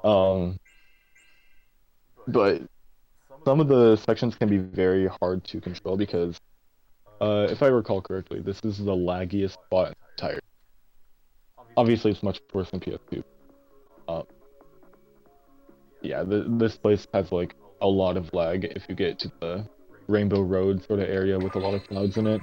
Um, but some of the sections can be very hard to control because, if I recall correctly, this is the laggiest spot in the entire. Obviously, it's much worse than PS2. Uh, yeah, this place has like a lot of lag if you get to the Rainbow Road sort of area with a lot of clouds in it.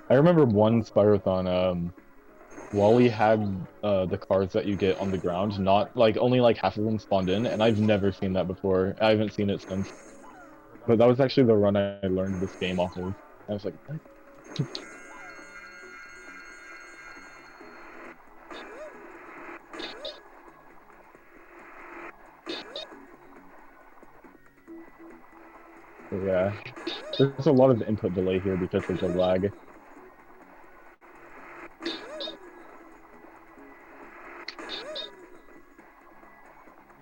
I remember one Spyrothon, Wally had the cars that you get on the ground, not like only like half of them spawned in, and I've never seen that before. I haven't seen it since. But that was actually the run I learned this game off of. I was like, what? Yeah. There's a lot of input delay here because of the lag.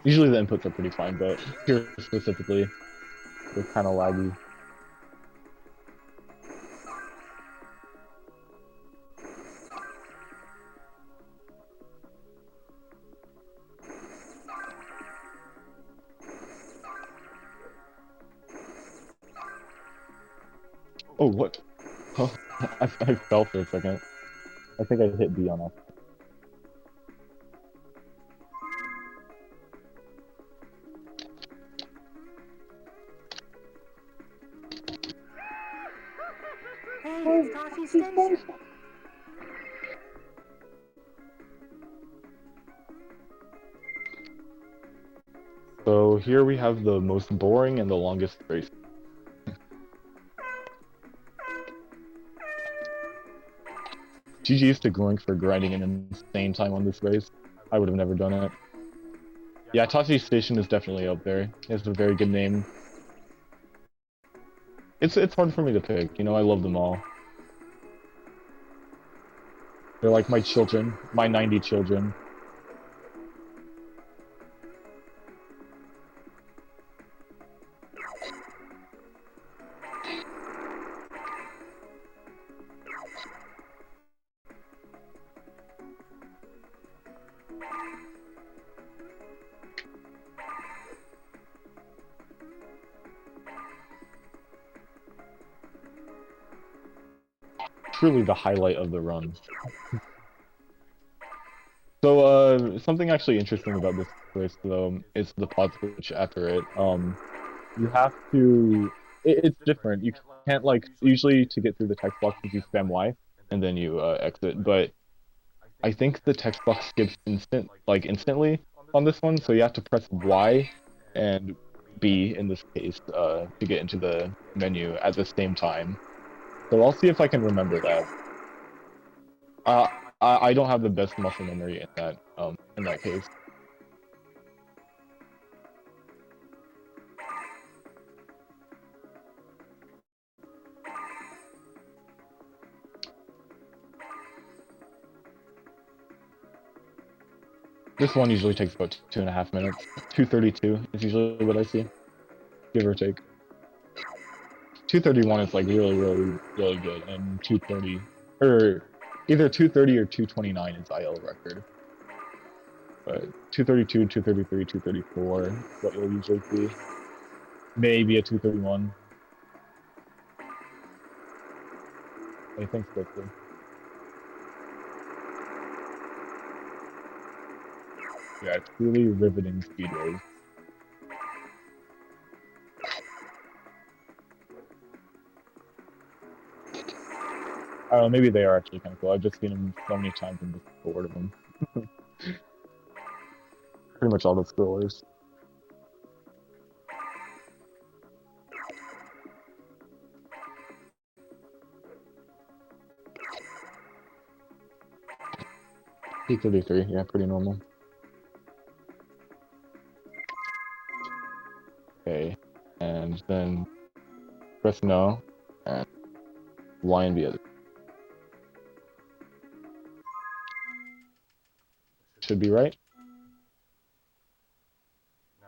Usually the inputs are pretty fine, but here specifically, they're kind of laggy. Oh, what? Oh, I fell for a second. I think I hit B on accident. Hey, it's Toshi Station. So here we have the most boring and the longest race. GG's to Groink for grinding an insane time on this race. I would have never done it. Yeah, Tashi Station is definitely up there. It has a very good name. It's hard for me to pick, you know, I love them all. They're like my children, my 90 children. Truly the highlight of the run. So, something actually interesting about this race, though, is the pod switch after it. You have to. It's different. You can't like usually to get through the text boxes you spam Y and then you exit. But I think the text box skips instantly on this one, so you have to press Y and B in this case to get into the menu at the same time. So I'll see if I can remember that. Uh, I don't have the best muscle memory in that case. This one usually takes about 2.5 minutes. 2:32 is usually what I see, give or take. 2:31 is like really good, and 2:30 or either 2:30 or 2:29 is IL record. But 2:32, 2:33, 2:34, what you'll usually see. Maybe a 2:31. I think quickly. Yeah, truly riveting speedways. Oh, maybe they are actually kind of cool. I've just seen them so many times and just bored of them. Pretty much all the scrollers. P33, yeah, pretty normal. Okay, and then press no, and line the other. Should be right.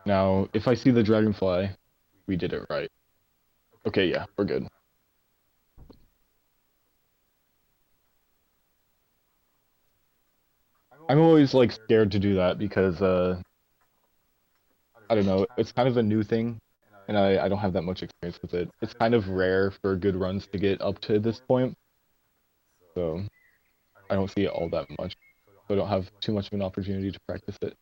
Now, if I see the dragonfly, we did it right. Okay, yeah, we're good. I'm always like scared to do that because I don't know, it's kind of a new thing and I don't have that much experience with it. It's kind of rare for good runs to get up to this point. So I don't see it all that much. So I don't have too much of an opportunity to practice it.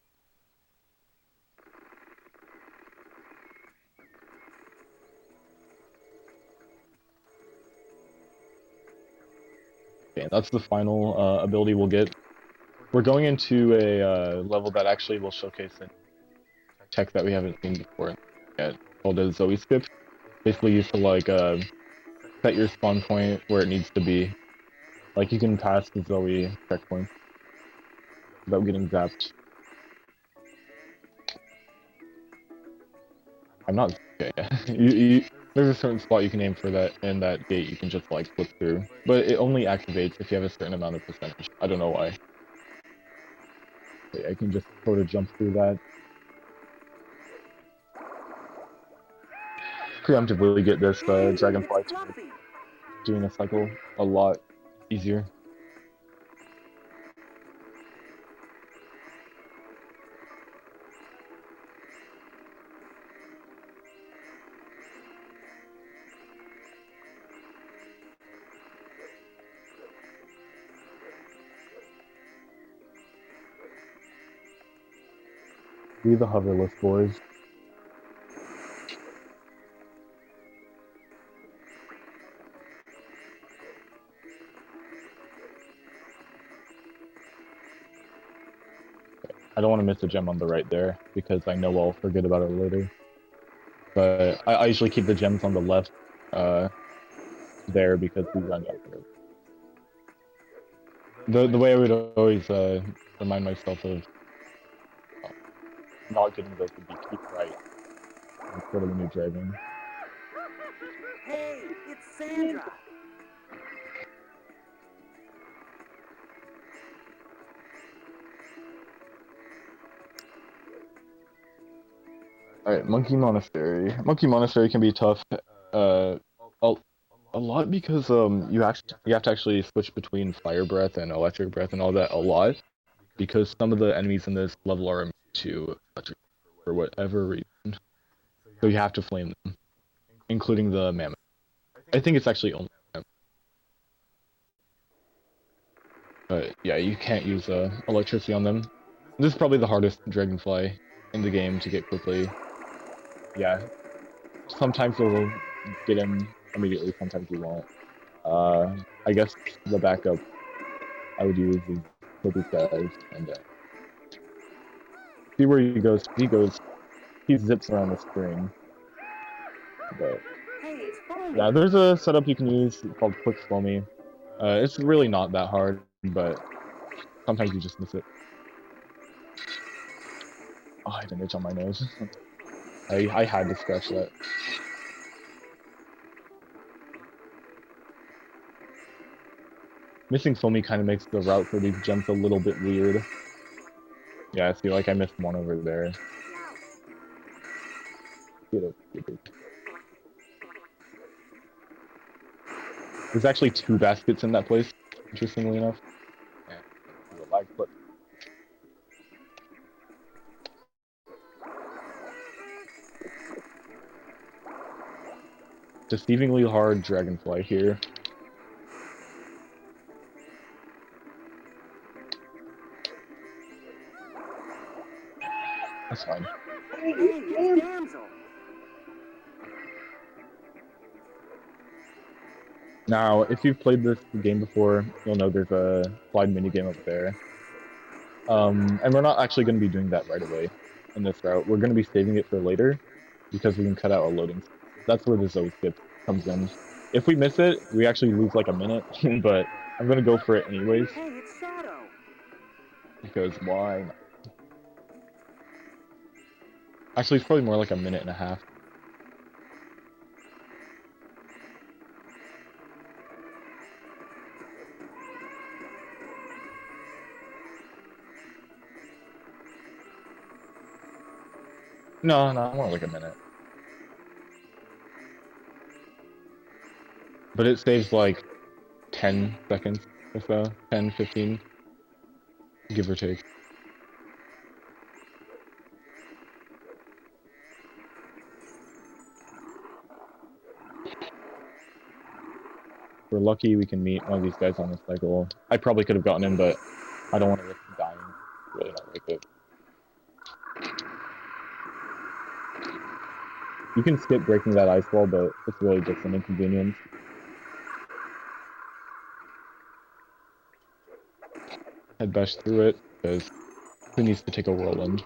Okay, that's the final ability we'll get. We're going into a level that actually will showcase a tech that we haven't seen before yet, called a Zoe skip. Basically used to like set your spawn point where it needs to be. Like you can pass the Zoe checkpoint without getting zapped. I'm not okay. There's a certain spot you can aim for that, and that gate you can just like flip through. But it only activates if you have a certain amount of percentage. I don't know why. Okay, I can just sort of jump through that. Preemptively get this Dragonfly to doing a cycle a lot easier. Be the hoverless boys. I don't want to miss a gem on the right there because I know I'll forget about it later. But I usually keep the gems on the left there because we run out there. The way I would always remind myself of not getting those would be keep right instead of the new dragon. Hey, it's Sandra. Alright, Monkey Monastery. Monkey Monastery can be tough. A, a lot because you have to actually switch between fire breath and electric breath and all that a lot because some of the enemies in this level are immune to electric for whatever reason. So you have to flame them, including the mammoth. I think it's actually only mammoth. But yeah, you can't use electricity on them. This is probably the hardest dragonfly in the game to get quickly. Yeah, sometimes you'll get him immediately, sometimes you won't. I guess the backup I would use is kill these guys and see where he goes. He zips around the screen. But Hey, it's Foamy. yeah, there's a setup you can use called Quick Slow Me. It's really not that hard, but sometimes you just miss it. Oh, I had an itch on my nose. I had to scratch that. Missing Foamy kind of makes the route for these gems a little bit weird. Yeah, see, like I missed one over there. Get it, get it. There's actually 2 baskets in that place, interestingly enough. Yeah, lag clip. Deceivingly hard Dragonfly here. That's fine. Hey, it's Damsel. Now, if you've played this game before, you'll know there's a slide minigame up there. And we're not actually going to be doing that right away in this route. We're going to be saving it for later because we can cut out a loading. That's where the Zoe skip comes in. If we miss it, we actually lose like a minute, but I'm going to go for it anyways. Hey, it's Shadow. Because why not? Actually, it's probably more like a minute and a half. No, more like a minute. But it saves like 10 seconds or so, 10, 15, give or take. If we're lucky, we can meet one of these guys on the cycle. I probably could have gotten him, but I don't want to risk dying. Really not worth it. You can skip breaking that ice wall, but it's really just an inconvenience. Head bash through it, because who needs to take a whirlwind?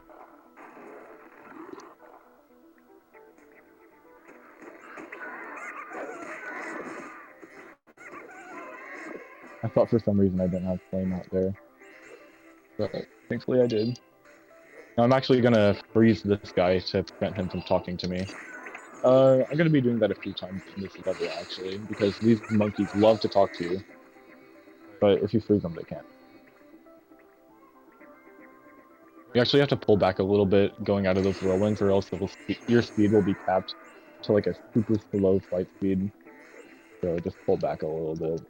I thought for some reason I didn't have flame out there. But thankfully I did. Now I'm actually gonna freeze this guy to prevent him from talking to me. I'm gonna be doing that a few times in this level actually, because these monkeys love to talk to you. But if you freeze them, they can't. You actually have to pull back a little bit going out of those whirlwinds, or else your speed will be capped to like a super slow flight speed. So just pull back a little bit.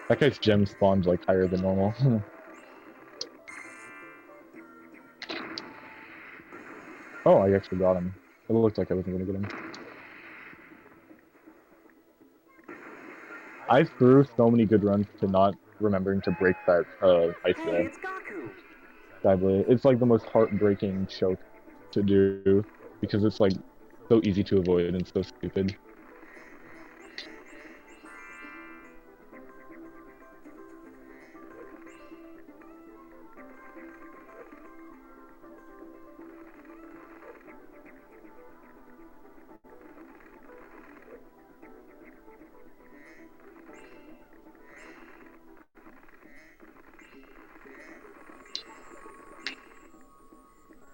That guy's gem spawned like higher than normal. Oh, I actually got him. It looked like I wasn't gonna get him. I threw so many good runs to not remembering to break that ice Hey, wall. it's Gaku. Sadly, it's like the most heartbreaking choke to do because it's like so easy to avoid and so stupid.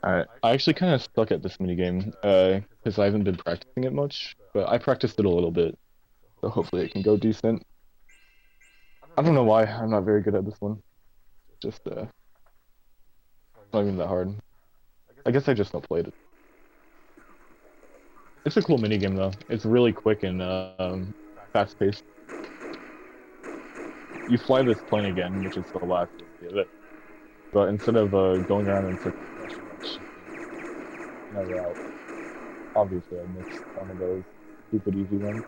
Alright, I actually kind of suck at this minigame, because I haven't been practicing it much, but I practiced it a little bit, so hopefully it can go decent. I don't know why I'm not very good at this one. Just, not even that hard. I guess I just don't play it. It's a cool minigame though. It's really quick and, fast-paced. You fly this plane again, which is the last of it, but instead of, going around in circles, another route. Obviously, I missed one of those stupid easy ones.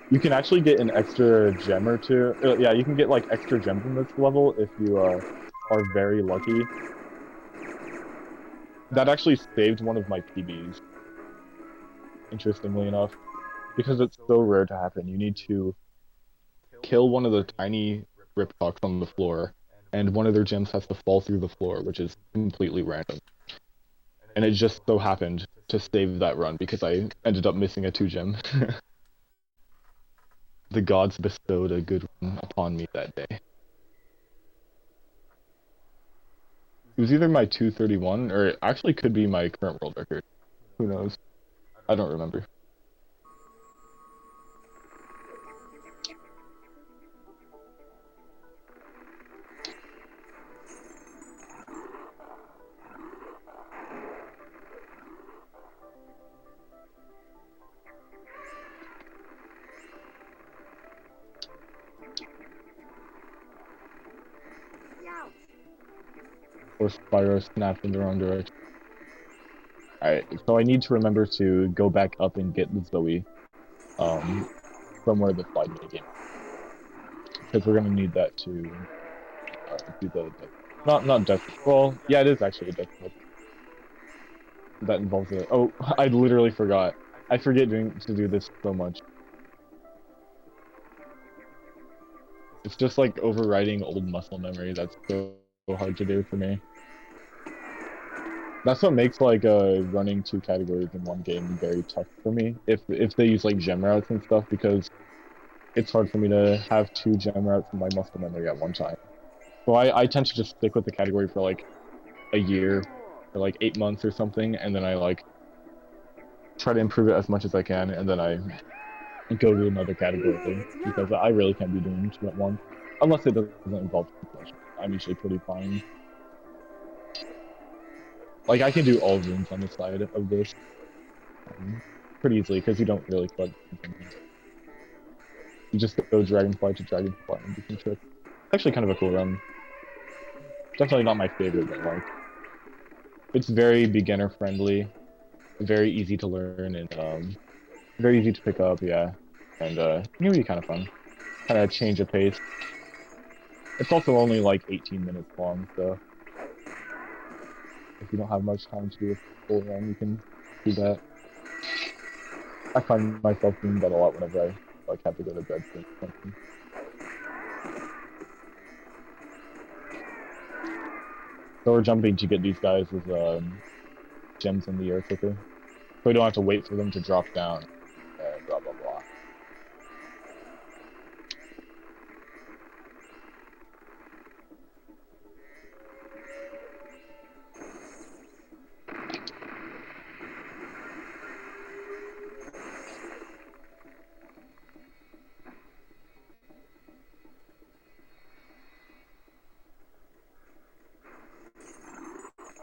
You can actually get an extra gem or two. Yeah, you can get like extra gems in this level if you are very lucky. That actually saved one of my PBs. Interestingly enough, because it's so rare to happen, you need to kill one of the tiny Ripcocks on the floor, and one of their gems has to fall through the floor, which is completely random. And it just so happened to save that run because I ended up missing a 2-gem. The gods bestowed a good one upon me that day. It was either my 231, or it actually could be my current world record. Who knows? I don't remember. Or Spyro snapped in the wrong direction. Alright, so I need to remember to go back up and get the Zoe, from where the slide minigame. because we're gonna need that to do the not death. Well, yeah, it is actually a death clip. That involves it. Oh, I literally forgot. I forget to do this so much. It's just like overriding old muscle memory. That's so hard to do for me. That's what makes like running two categories in one game very tough for me. If they use like gem routes and stuff, because it's hard for me to have two gem routes in my muscle memory at one time. So I tend to just stick with the category for like a year or like 8 months or something, and then I like try to improve it as much as I can, and then I go to another category because I really can't be doing two at once unless it doesn't involve too much. I'm usually pretty fine. Like I can do all rooms on the side of this pretty easily because you don't really collect things. You just go Dragonfly to Dragonfly and do some tricks. Actually kind of a cool run. Definitely not my favorite, but like it's very beginner friendly, very easy to learn, and very easy to pick up, yeah. And it can be kind of fun. Kind of change of pace. It's also only like 18 minutes long, so if you don't have much time to do a full run, you can do that. I find myself doing that a lot whenever I like have to go to bed for something. So we're jumping to get these guys with gems in the air quicker. So we don't have to wait for them to drop down. Blah blah blah.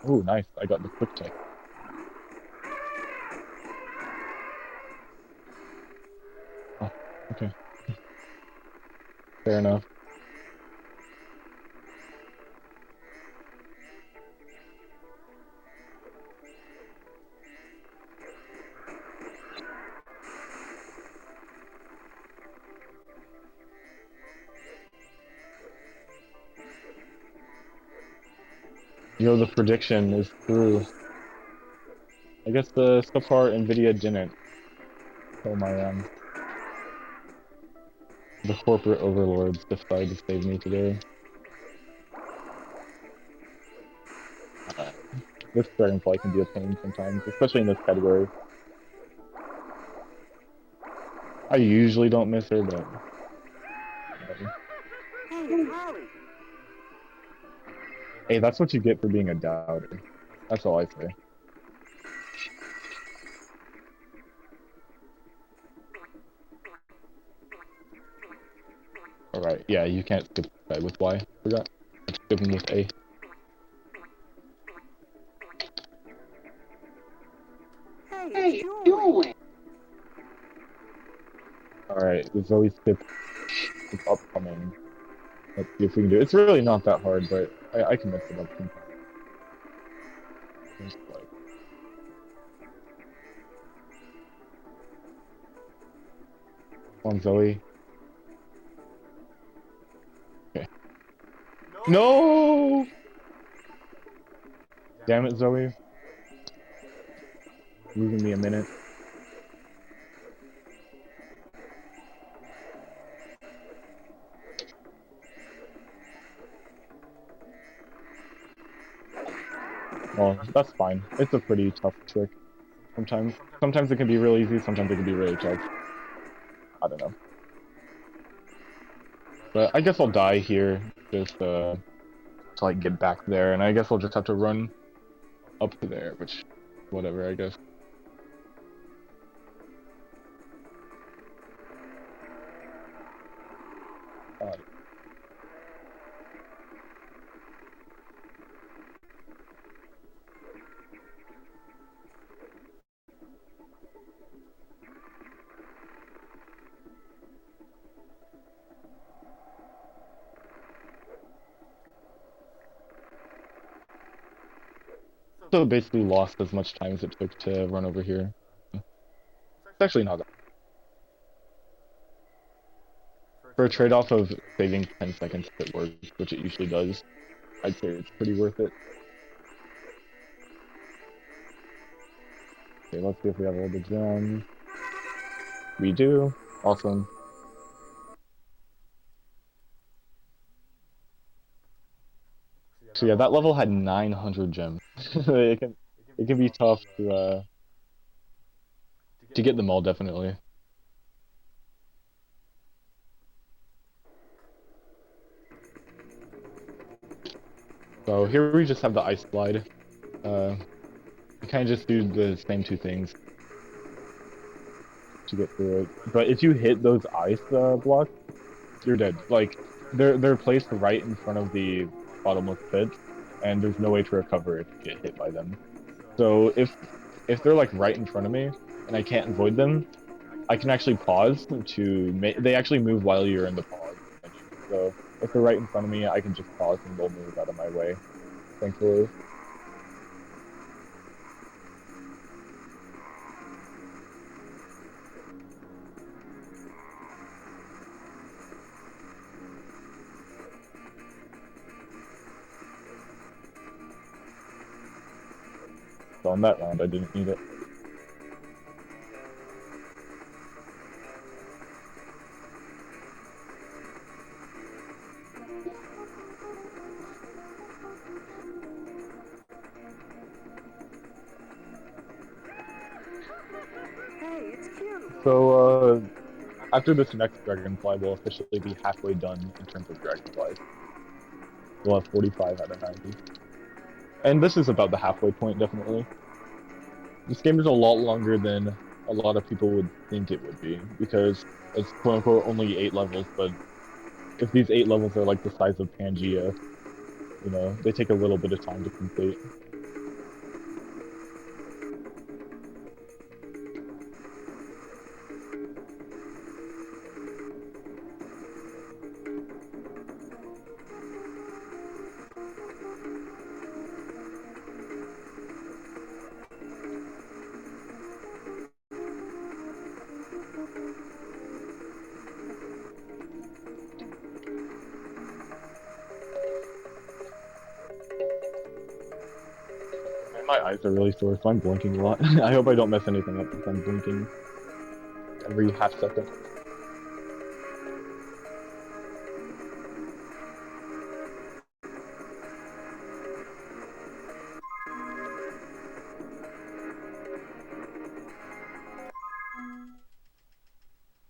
Oh, nice. I got the quick check. Oh, okay. Fair enough. Yo, the prediction is true. I guess so far Nvidia didn't kill my the corporate overlords decided to save me today. Uh, this Dragonfly can be a pain sometimes, especially in this category. I usually don't miss her, but whatever. Hey, it's Harley. Hey, that's what you get for being a doubter. That's all I say. Alright, yeah, you can't skip that with Y. Forgot. Skip them with A. Hey, it's Julie. Alright, the Zoe skip is upcoming. Let's see if we can do it. It's really not that hard, but I can mess it up sometimes. Just like... Come on, Zoe. Okay. No! Damn it, Zoe. Losing me a minute. Well, that's fine. It's a pretty tough trick. Sometimes it can be real easy, sometimes it can be really tough. I don't know. But I guess I'll die here, just to like get back there, and I guess I'll just have to run up to there, which, whatever, I guess. God. So basically lost as much time as it took to run over here. It's actually not that. for a trade-off of saving 10 seconds if it works, which it usually does, I'd say it's pretty worth it. Okay, let's see if we have all the gems. We do. Awesome. So yeah, that level had 900 gems. it can be tough to get them all, definitely. So here we just have the ice slide. You kind of just do the same two things to get through it. But if you hit those ice blocks, you're dead. Like they're placed right in front of the bottomless pits, and there's no way to recover if you get hit by them. So if they're like right in front of me and I can't avoid them, I can actually pause to make. They actually move while you're in the pause menu. So if they're right in front of me, I can just pause and they'll move out of my way. Thankfully. So on that round, I didn't need it. Hey, it's cute. So after this next Dragonfly, we'll officially be halfway done in terms of Dragonflies. We'll have 45 out of 90. And this is about the halfway point, definitely. This game is a lot longer than a lot of people would think it would be, because it's quote-unquote only 8 levels, but if these 8 levels are like the size of Pangea, you know, they take a little bit of time to complete. My eyes are really sore, so I'm blinking a lot. I hope I don't mess anything up because I'm blinking every half second.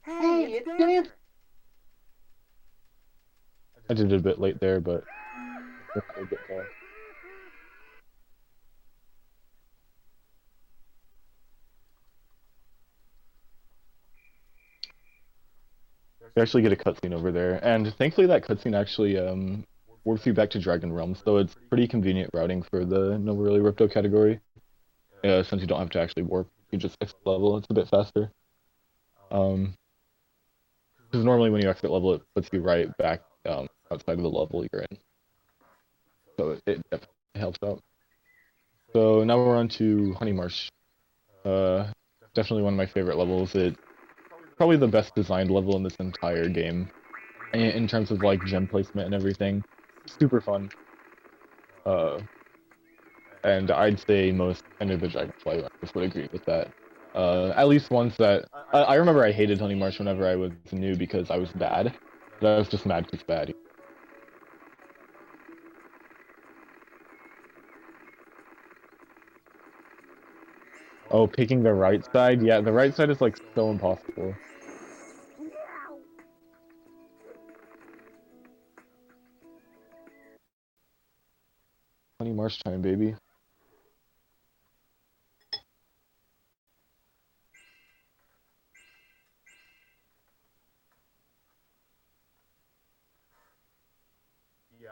Hey, it's Dancer. I did it a bit late there, but we'll get there. You actually get a cutscene over there, and thankfully that cutscene actually warps you back to Dragon Realms, so it's pretty convenient routing for the No Really Ripto category. Since you don't have to actually warp, you just exit level, it's a bit faster. Because normally when you exit level, it puts you right back outside of the level you're in. So it definitely helps out. So now we're on to Honey Marsh. Definitely one of my favorite levels. It's probably the best designed level in this entire game. In terms of like gem placement and everything. Super fun. And I'd say most Enter the Dragonfly runners would agree with that. At least ones that I remember I hated Honey Marsh whenever I was new because I was bad. But I was just mad because bad. Oh, picking the right side? Yeah, the right side is like so impossible. Honey Marsh time, baby.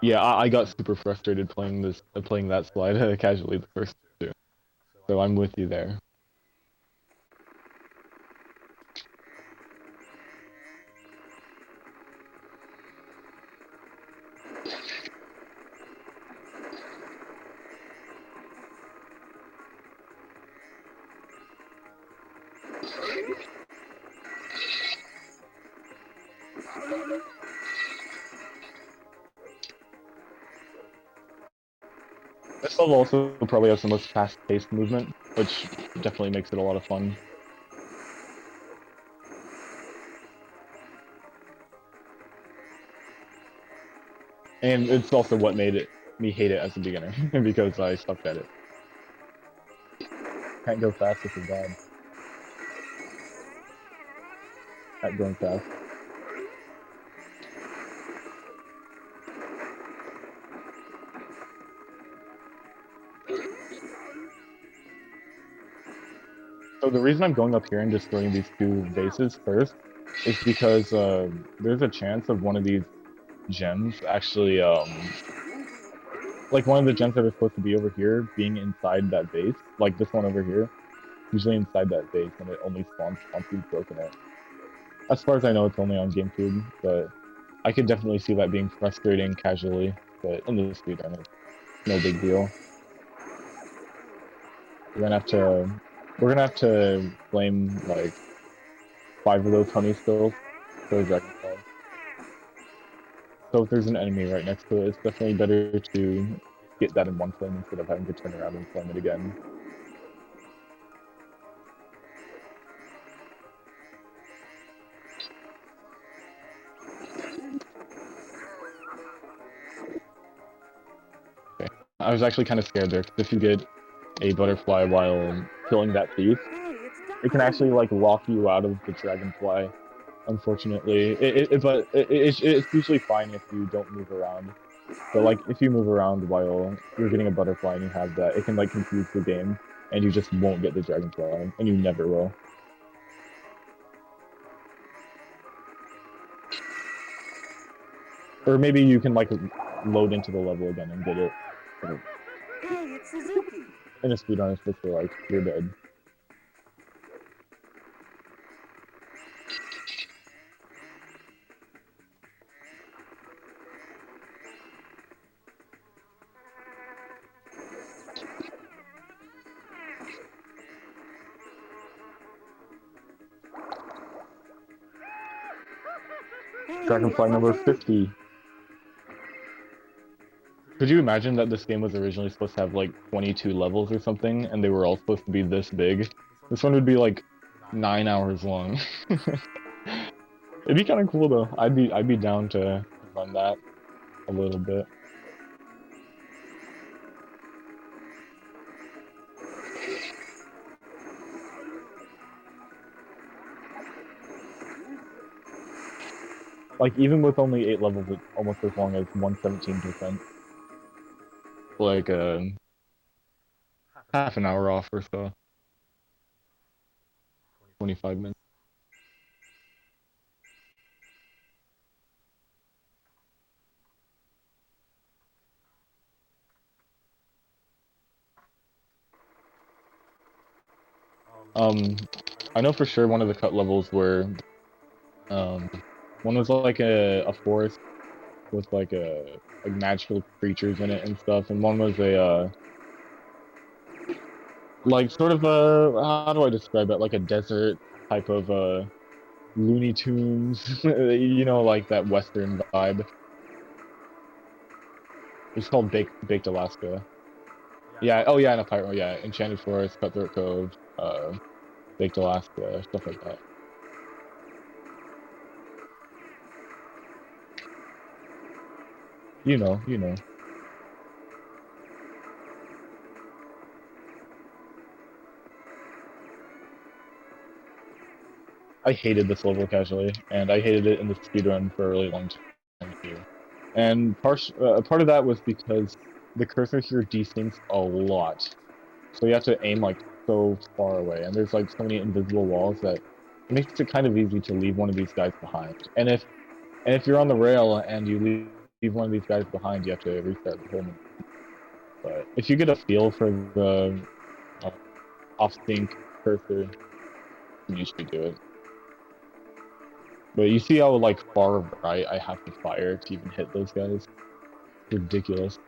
Yeah, I got super frustrated playing playing that slide casually the first two. So I'm with you there. This level also probably has the most fast-paced movement, which definitely makes it a lot of fun. And it's also what made me hate it as a beginner, because I sucked at it. Can't go fast if you're bad at going fast. So the reason I'm going up here and destroying these two bases first is because there's a chance of one of these gems actually, like one of the gems that are supposed to be over here being inside that base, like this one over here, usually inside that base, and it only spawns once you've broken it. As far as I know, it's only on GameCube, but I could definitely see that being frustrating casually, but in the speedrun, it's no big deal. We're gonna have to flame like 5 of those honey skulls for the Dragonfly. So if there's an enemy right next to it, it's definitely better to get that in one flame instead of having to turn around and flame it again. Okay. I was actually kind of scared there, because if you get a butterfly while killing that thief, it can actually like lock you out of the Dragonfly. Unfortunately, it's usually fine if you don't move around. But like if you move around while you're getting a butterfly and you have that, it can like confuse the game, and you just won't get the Dragonfly, and you never will. Or maybe you can like load into the level again and get it. Hey, it's Suzuki. In a speedrun, it's just like you're dead. Hey, Dragonfly number 50. Could you imagine that this game was originally supposed to have like 22 levels or something, and they were all supposed to be this big? This one would be like 9 hours long. It'd be kind of cool though. I'd be down to run that a little bit. Like even with only 8 levels, it's almost as long as 117%. Like half an hour off or so. 25 minutes. I know for sure one of the cut levels were one was like a forest with like magical creatures in it and stuff, and one was a like sort of a, how do I describe it, like a desert type of Looney Tunes, you know, like that Western vibe. It's called Baked Alaska. Yeah, oh yeah, and a pirate, oh yeah, Enchanted Forest, Cutthroat Cove, Baked Alaska, stuff like that. You know, you know. I hated this level casually, and I hated it in the speedrun for a really long time too. And part of that was because the cursor here desyncs a lot. So you have to aim like so far away, and there's like so many invisible walls that it makes it kind of easy to leave one of these guys behind. And if you're on the rail and you leave one of these guys behind, you have to restart the whole move. But if you get a feel for the uh, off-sync cursor, you usually do it. But you see how like far right I have to fire to even hit those guys? Ridiculous.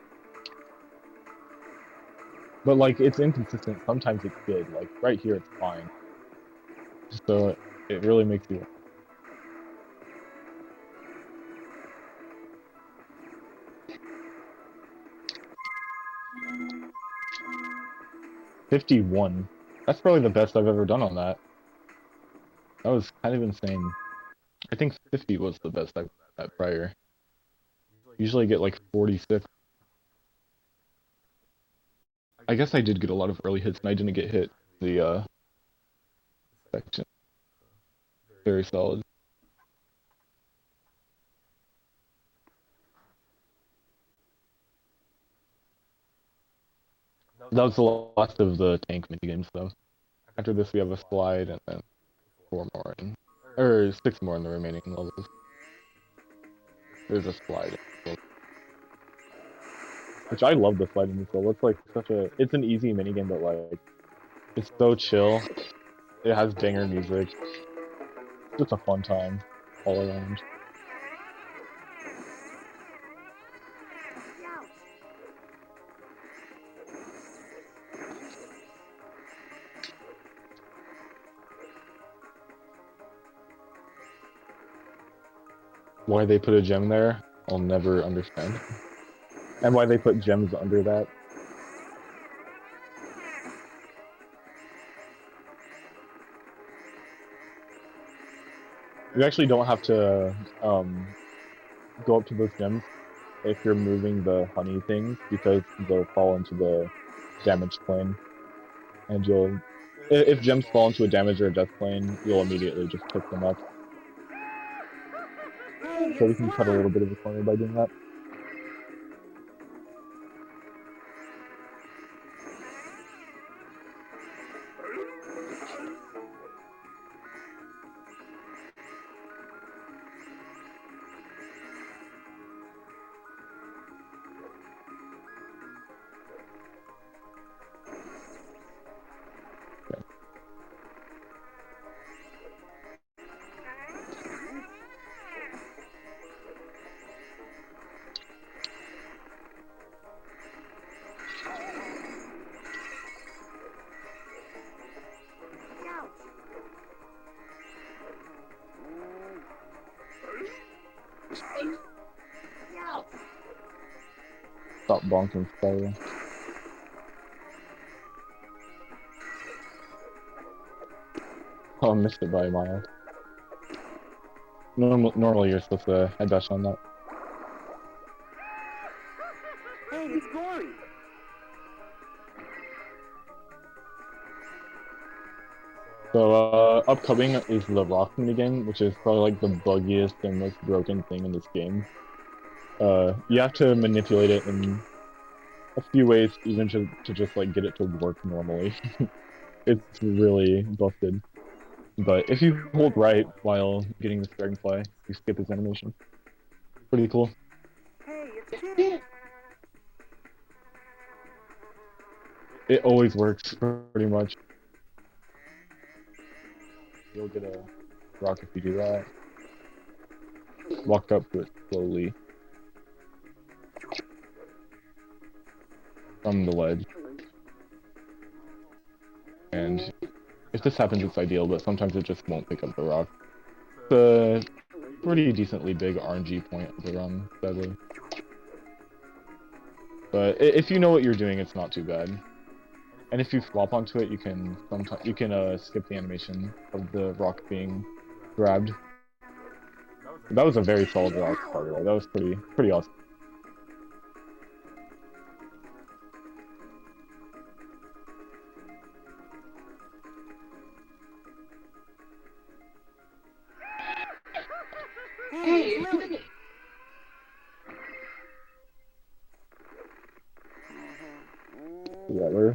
But like it's inconsistent. Sometimes it's good. Like right here it's fine. So it really makes you. 51. That's probably the best I've ever done on that. That was kind of insane. I think 50 was the best I've done at prior. Usually get like 46. I guess I did get a lot of early hits and I didn't get hit the section. Very solid. That was the last of the tank minigames though. After this we have a slide and then 4 more or 6 more in the remaining levels. There's a slide. Which I love the slide in this level. It's like it's an easy minigame, but like it's so chill. It has banger music. It's just a fun time all around. Why they put a gem there, I'll never understand. And why they put gems under that. You actually don't have to go up to those gems if you're moving the honey things, because they'll fall into the damage plane. And if gems fall into a damage or a death plane, you'll immediately just pick them up. So we can cut a little bit of a corner by doing that. Stop bonking Spyro. Oh, I missed it by a mile. Normally you're supposed to head dash on that. Hey, it's Gory! So, upcoming is the rock minigame, which is probably like the buggiest and most broken thing in this game. You have to manipulate it in a few ways, even to just like get it to work normally. It's really busted. But if you hold right while getting this Dragonfly, you skip his animation. Pretty cool. Hey, it's Tim! It always works, pretty much. You'll get a rock if you do that. Walk up to it slowly. From the ledge. And if this happens, it's ideal, but sometimes it just won't pick up the rock. It's a pretty decently big RNG point of the run, sadly. But if you know what you're doing, it's not too bad. And if you flop onto it, you can skip the animation of the rock being grabbed. That was a very solid rock, by the way. That was pretty awesome. Hey, it's Lily! Yeah,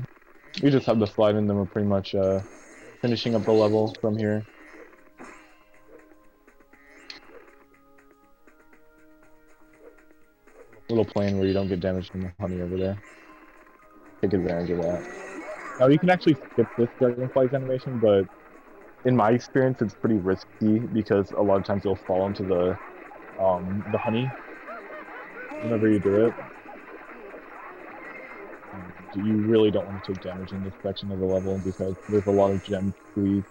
we just have the slide and then we're pretty much finishing up the level from here. Little plane where you don't get damaged from the honey over there. Take advantage of that. Now you can actually skip this Dragonfly's animation, but in my experience it's pretty risky because a lot of times you'll fall into the honey whenever you do it. And you really don't want to take damage in this section of the level because there's a lot of gems squeezed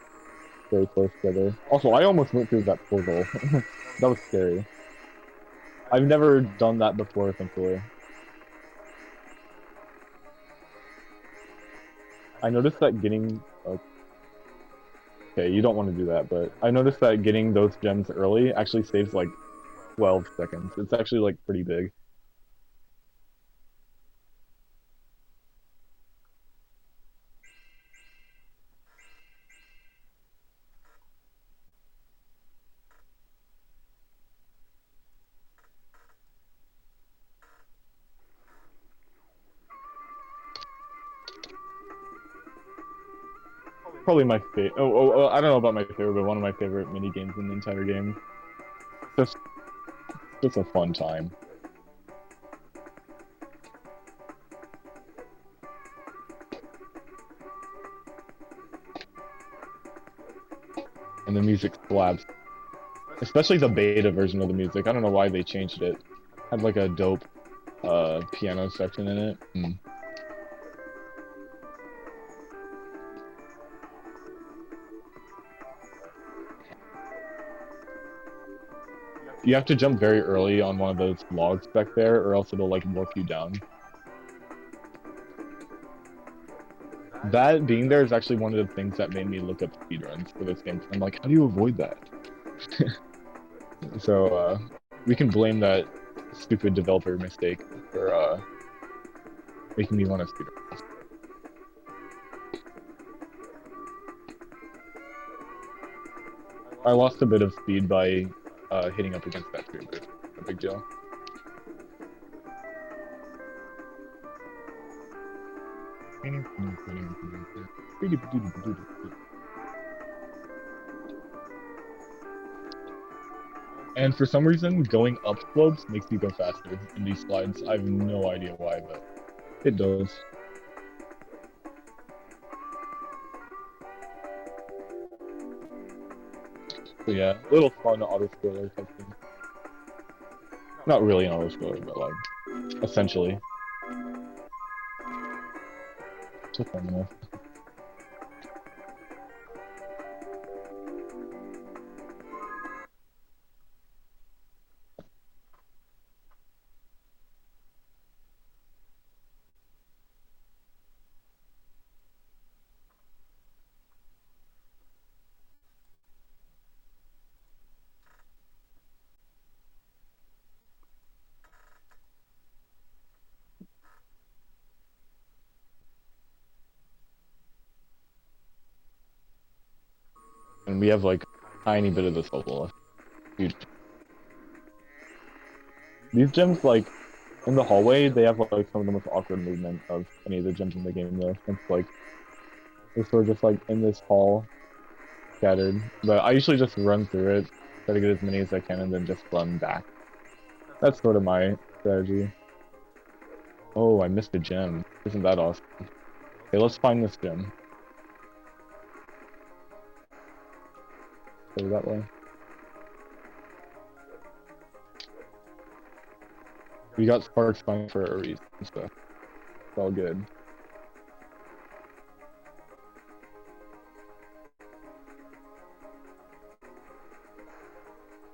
very close together. Also, I almost went through that portal. That was scary. I've never done that before, thankfully. I noticed that getting okay, you don't want to do that, but I noticed that getting those gems early actually saves like 12 seconds. It's actually like pretty big. Probably my favorite. I don't know about my favorite, but one of my favorite mini games in the entire game. Just, just a fun time. And the music slaps. Especially the beta version of the music. I don't know why they changed it. Had like a dope piano section in it. You have to jump very early on one of those logs back there, or else it'll like warp you down. That being there is actually one of the things that made me look up speedruns for this game. I'm like, how do you avoid that? So we can blame that stupid developer mistake for making me want to speedrun. I lost a bit of speed by hitting up against that tree, but no big deal. And for some reason, going up slopes makes you go faster in these slides. I have no idea why, but it does. So yeah, little fun auto-scroller type thing. Not really an auto-scroller, but like, essentially. So fun enough. And we have like a tiny bit of this level left. Dude. These gems, like, in the hallway, they have like some of the most awkward movement of any of the gems in the game though. It's like, they're sort of just like in this hall, scattered. But I usually just run through it, try to get as many as I can, and then just run back. That's sort of my strategy. Oh, I missed a gem. Isn't that awesome? Okay, let's find this gem. Go that way. We got sparks fine for a reason, so it's all good.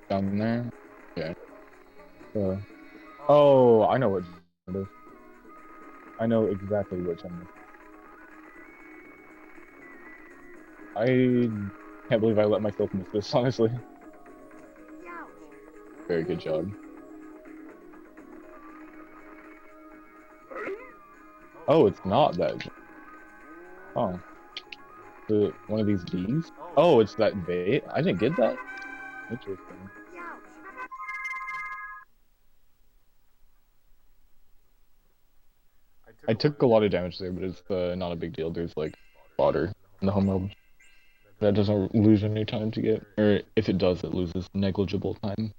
Down there? Yeah. Oh, I know what it is. I know exactly which one. I can't believe I let myself miss this, honestly. Very good job. Oh, it's not that. Oh. One of these bees? Oh, it's that bait? I didn't get that? Interesting. I took a lot of damage there, but it's not a big deal. There's like fodder in the home world. That doesn't lose any time to get, or if it does, it loses negligible time.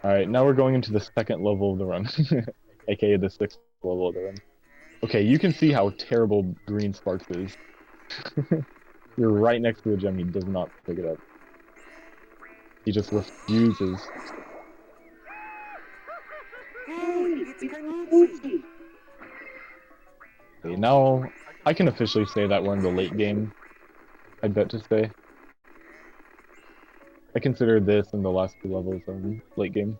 Alright, now we're going into the second level of the run, aka the sixth level of the run. Okay, you can see how terrible Green Sparks is. You're right next to a gem, he does not pick it up. He just refuses. Hey, it's Kanuchi! Okay, now I can officially say that we're in the late game. I'd bet to say. I consider this and the last 2 levels late game.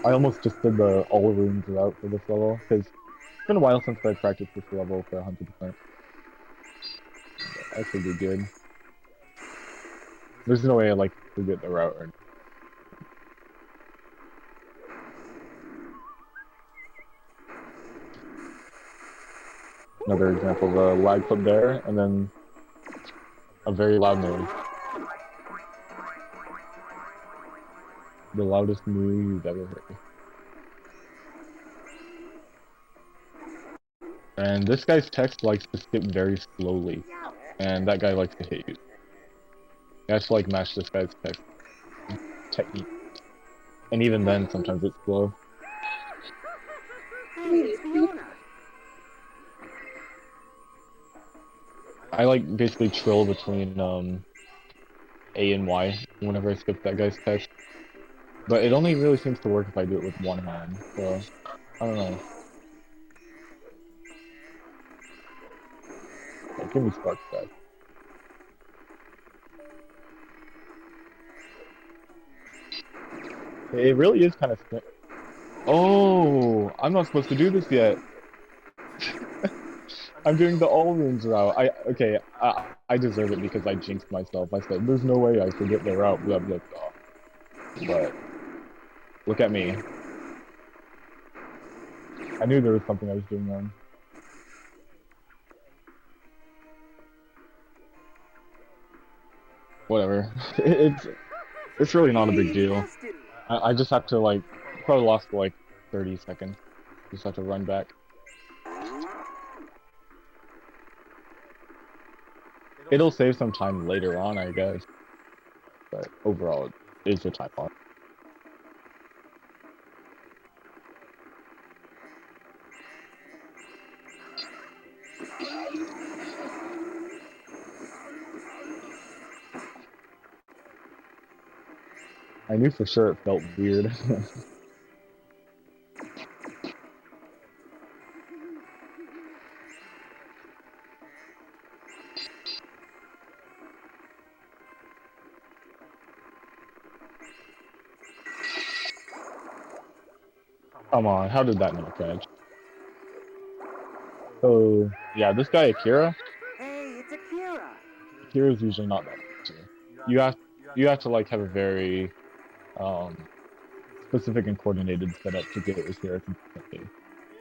I almost just did the all rooms route for this level, because it's been a while since I practiced this level for 100%. I should be good. There's no way I like forget the route or another example of a lag clip there, and then a very loud noise. The loudest noise you've ever heard. And this guy's text likes to skip very slowly, and that guy likes to hit you. You have to like match this guy's text technique. And even then, sometimes it's slow. Hey, it's Fiona. I like basically trill between A and Y whenever I skip that guy's text. But it only really seems to work if I do it with one hand, so I don't know. Yeah, give me spark back. It really is kind of. Oh, I'm not supposed to do this yet. I'm doing the all rooms route. Okay. I deserve it because I jinxed myself. I said there's no way I forget the route. Blah blah blah. But look at me. I knew there was something I was doing wrong. Whatever. It's really not a big deal. I just have to like probably lost for like 30 seconds. Just have to run back. It'll save some time later on, I guess. But overall, it is a time loss. I knew for sure it felt weird. Come on, how did that not catch? So, yeah, this guy Akira, Hey, it's Akira. Akira's usually not that easy. You have to like have a very um specific and coordinated setup to get Akira consistently.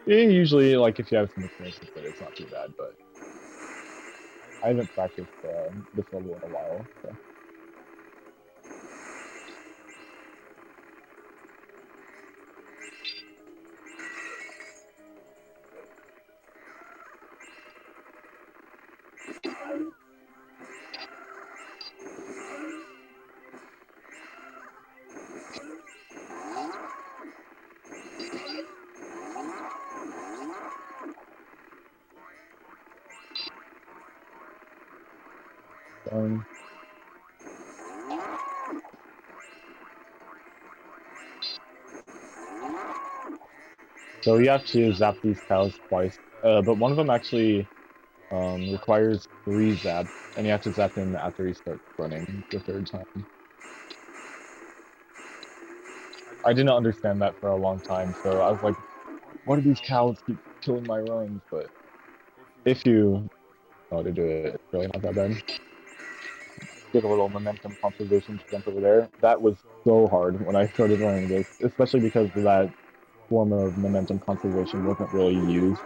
Usually, like if you have some experience with it, it's not too bad. But I haven't practiced this level in a while, so. Um, so you have to zap these cows twice, but one of them actually requires 3 zaps, and you have to zap him after he starts running the 3rd time. I didn't understand that for a long time, so I was like, why do these cows keep killing my runs? But if you know how to do it, it's really not that bad. Get a little momentum conservation jump over there. That was so hard when I started learning this, especially because that form of momentum conservation wasn't really used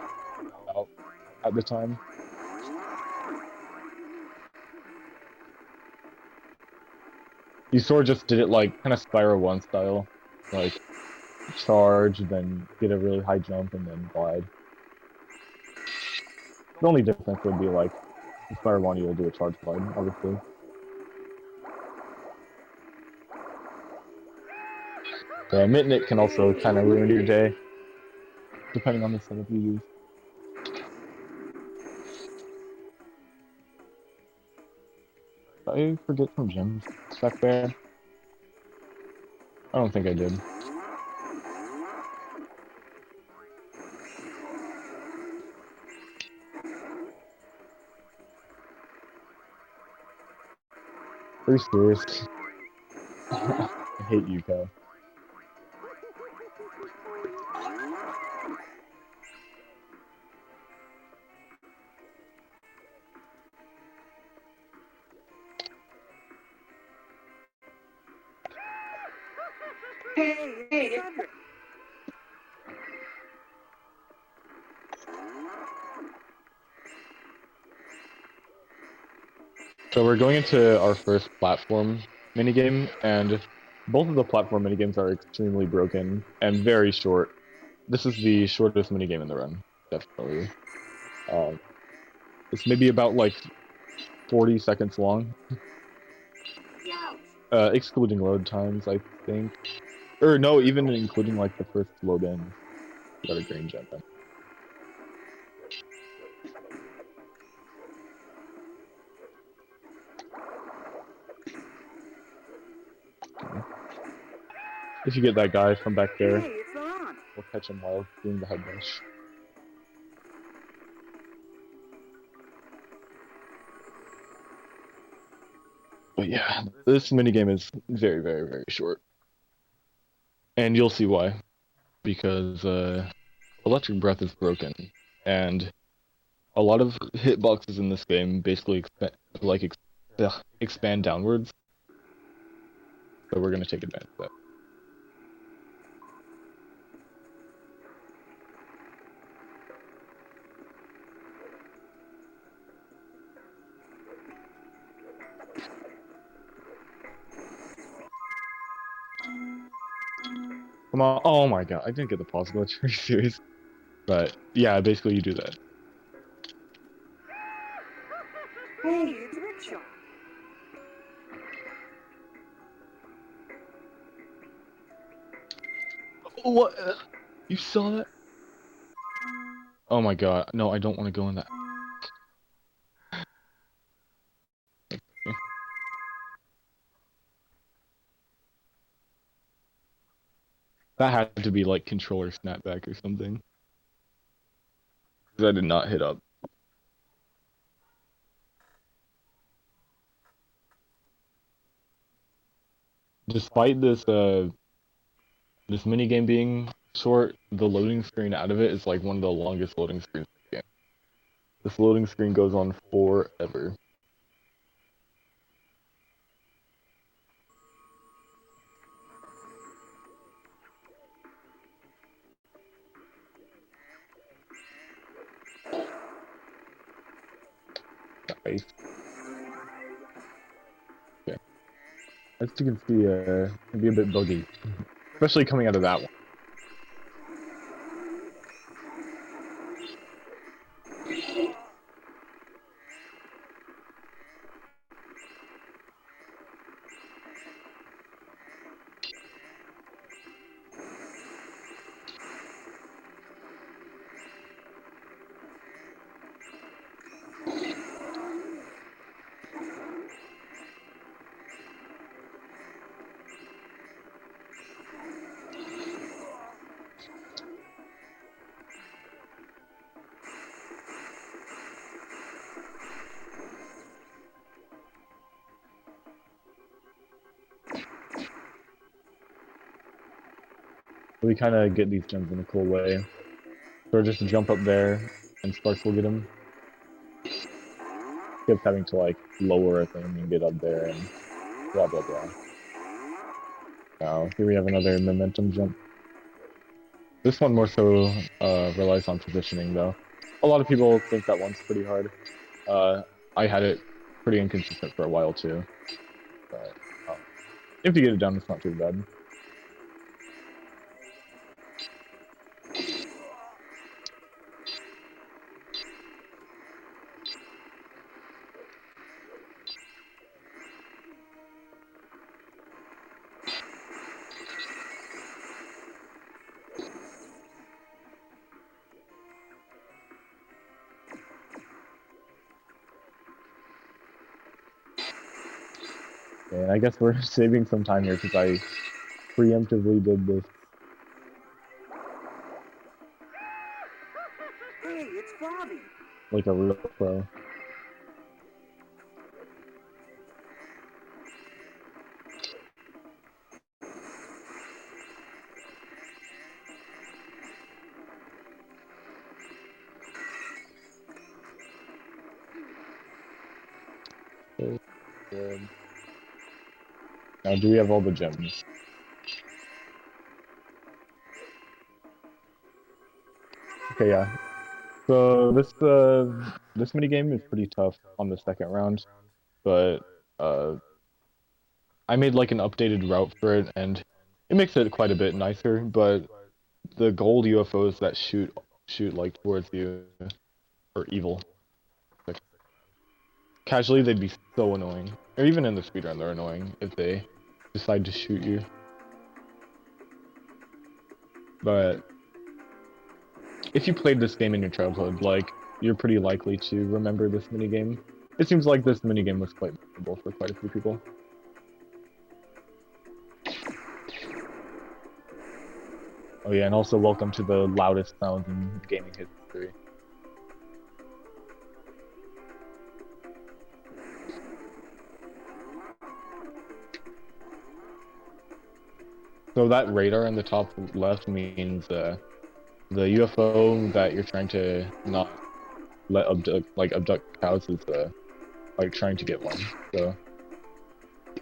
at the time. You sort of just did it like kind of Spyro 1 style, like charge, then get a really high jump, and then glide. The only difference would be like, in Spyro 1 you'll do a charge glide, obviously. Mitnit can also kind of ruin your day, depending on the setup you use. Did I forget some gems back there? I don't think I did. Are you serious? I hate Yuka. Hey, it's Cedric. So we're going into our first platform minigame, and both of the platform minigames are extremely broken and very short. This is the shortest minigame in the run, definitely. It's maybe about like 40 seconds long, excluding load times, I think. Or no, even including like the first load in. Got a green gem then. If you get that guy from back there, Hey, it's on. we'll catch him while doing the head dash. But yeah, this minigame is very, very, very short. And you'll see why. Because Electric Breath is broken. And a lot of hitboxes in this game basically expand downwards. So we're going to take advantage of that. Come on. Oh my god, I didn't get the pause glitch. Are you serious? But yeah, basically you do that. Hey, it's Rickshaw. What? You saw that? Oh my god. No, I don't want to go in that. That had to be like controller snapback or something. Because I did not hit up. Despite this minigame being short, the loading screen out of it is like one of the longest loading screens in the game. This loading screen goes on forever. Nice. Okay. As you can see, it can be a bit buggy. Especially coming out of that one. We kind of get these gems in a cool way. So just jump up there, and Sparks will get them. Kept having to like lower a thing and get up there and blah blah blah. Now here we have another momentum jump. This one more so relies on positioning though. A lot of people think that one's pretty hard. I had it pretty inconsistent for a while too. But if you get it down, it's not too bad. And I guess we're saving some time here because I preemptively did this Hey, it's Bobby. like a real pro. Good. Now, do we have all the gems? Okay, yeah. So this mini game is pretty tough on the second round, but I made like an updated route for it, and it makes it quite a bit nicer. But the gold UFOs that shoot like towards you are evil. Like, casually, they'd be so annoying, or even in the speedrun, they're annoying if they decide to shoot you. But if you played this game in your childhood, like, you're pretty likely to remember this minigame. It seems like this minigame was quite memorable for quite a few people. Oh yeah, and also welcome to the loudest sounds in gaming history. So that radar in the top left means the UFO that you're trying to not let abduct cows is like trying to get one. So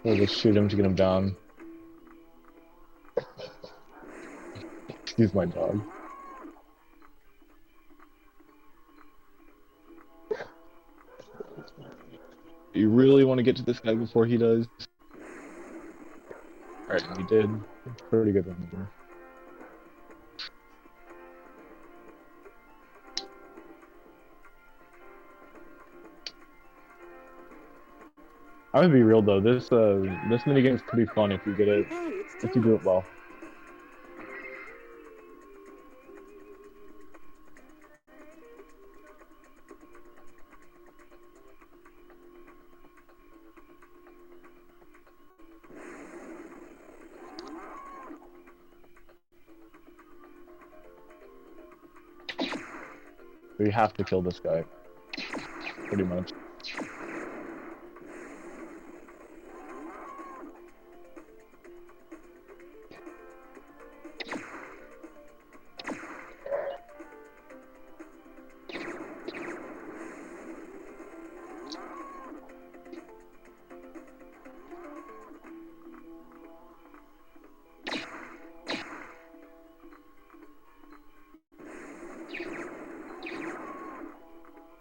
we'll just shoot him to get him down. Excuse my dog. You really want to get to this guy before he does? Alright, we did. Pretty good one there. I'm gonna be real though, this minigame is pretty fun if you get it, Hey, it's if you do it Dupes. well. So you have to kill this guy, pretty much.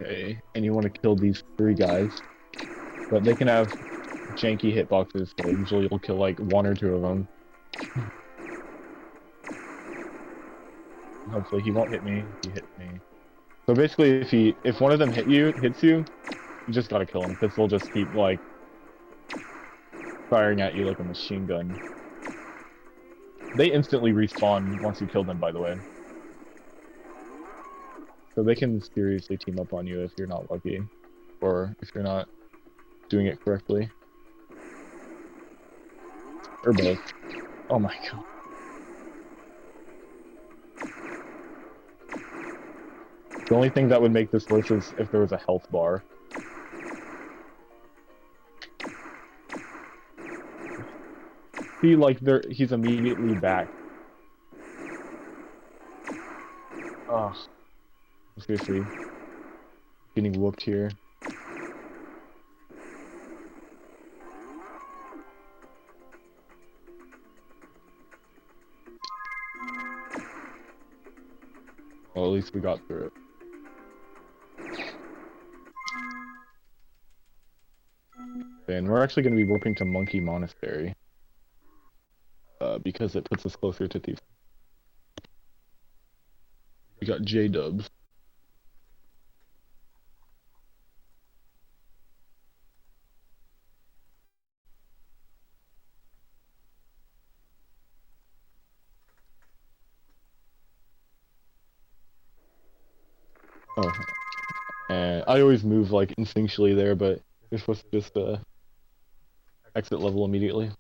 Okay, and you want to kill these three guys, but they can have janky hitboxes, so usually you'll kill like one or two of them. Hopefully he won't hit me. He hit me. So basically, if one of them hits you, you just gotta kill him because they'll just keep like firing at you like a machine gun. They instantly respawn once you kill them, by the way. So they can seriously team up on you if you're not lucky, or if you're not doing it correctly, or both. Oh my god. The only thing that would make this worse is if there was a health bar. See, like, he's immediately back. Ugh. Seriously. Getting whooped here. Well, at least we got through it. And we're actually going to be warping to Monkey Monastery. Because it puts us closer to thieves. We got J-dubs. Oh, and I always move like instinctually there, but you're supposed to just exit level immediately.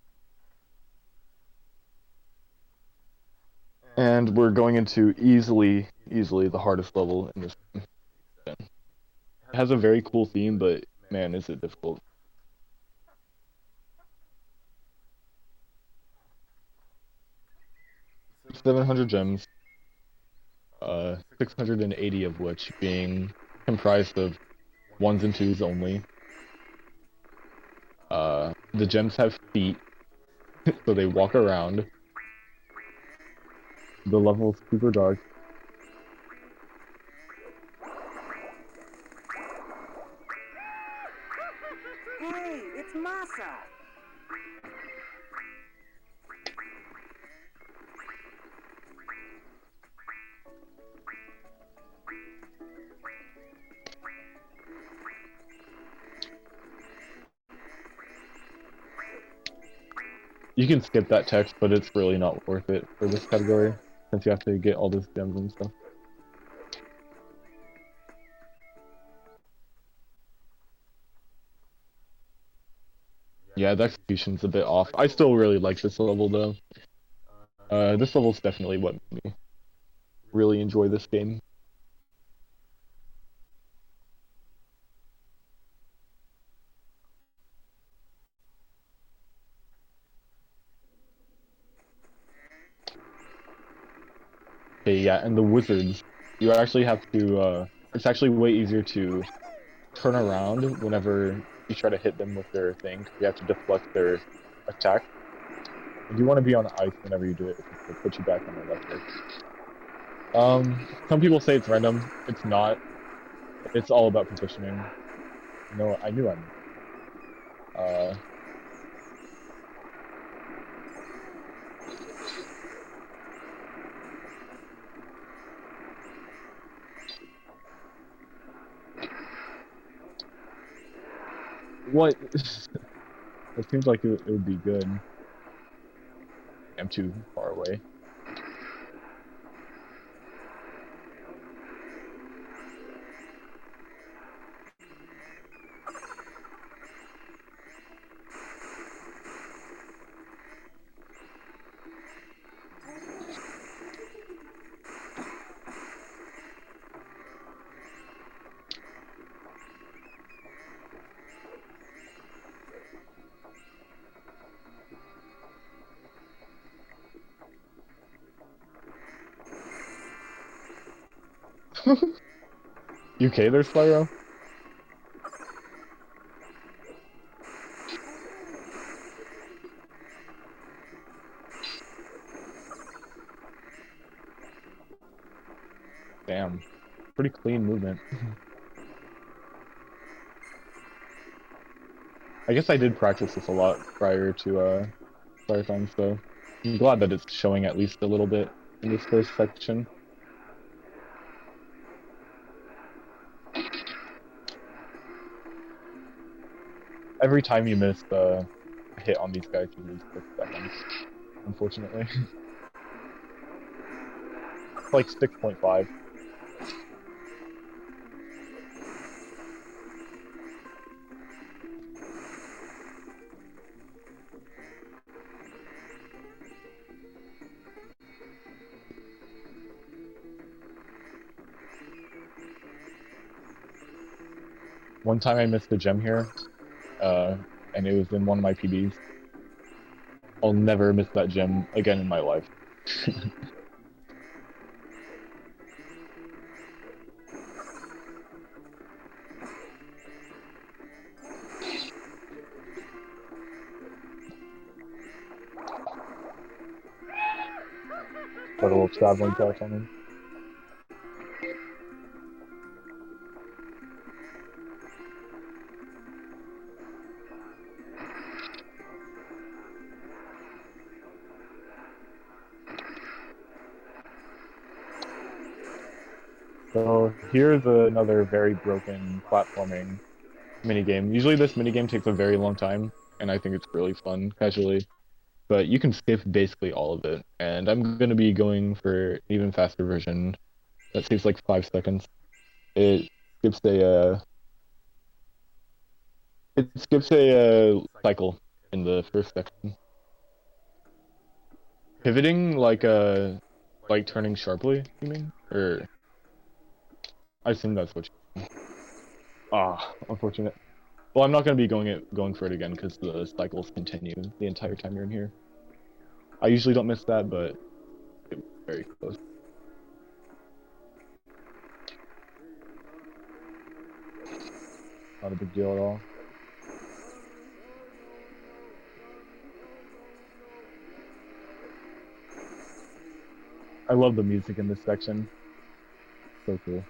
And we're going into easily the hardest level in this game. It has a very cool theme, but man, is it difficult. 700 gems, 680 of which being comprised of ones and twos only. The gems have feet, so they walk around. The level's super dark. Hey, it's Masa. You can skip that text, but it's really not worth it for this category, since you have to get all those gems and stuff. Yeah, the execution's a bit off. I still really like this level, though. This level's definitely what made me really enjoy this game. Okay, yeah, and the wizards, you actually have to, it's actually way easier to turn around whenever you try to hit them with their thing, 'cause you have to deflect their attack. And you want to be on ice whenever you do it, to put you back on the left leg. Some people say it's random. It's not. It's all about positioning. No, I knew I knew. Uh, what? It seems like it would be good. I'm too far away. You okay there, Spyro? Damn. Pretty clean movement. I guess I did practice this a lot prior to Spyrothon, so I'm glad that it's showing at least a little bit in this first section. Every time you miss a hit on these guys, you lose 6 seconds, unfortunately. Like 6.5. One time I missed a gem here, and it was in one of my PBs. I'll never miss that gem again in my life. Got a little traveling pack on him. So here's another very broken platforming minigame. Usually this minigame takes a very long time, and I think it's really fun casually. But you can skip basically all of it, and I'm gonna be going for an even faster version that takes like 5 seconds. It skips a cycle in the first section. Pivoting like turning sharply, you mean? Or I assume that's what you mean. Ah, unfortunate. Well, I'm not gonna be going for it again because the cycles continue the entire time you're in here. I usually don't miss that, but it was very close. Not a big deal at all. I love the music in this section. So cool.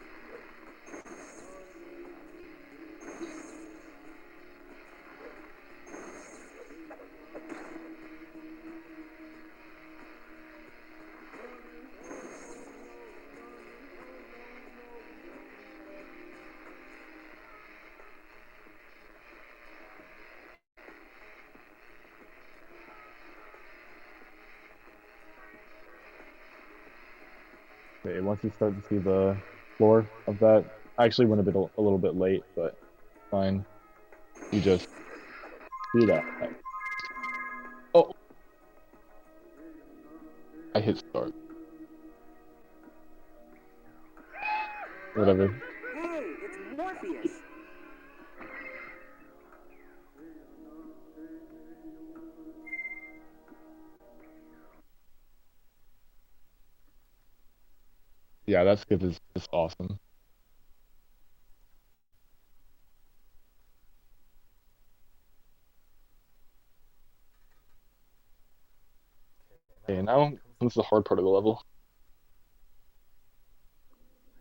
Okay, once you start to see the floor of that, I actually went a little bit late, but fine. You just see that. Oh, I hit start. Whatever. Hey, it's Morpheus. Yeah, that skip is just awesome. Okay, now comes the hard part of the level.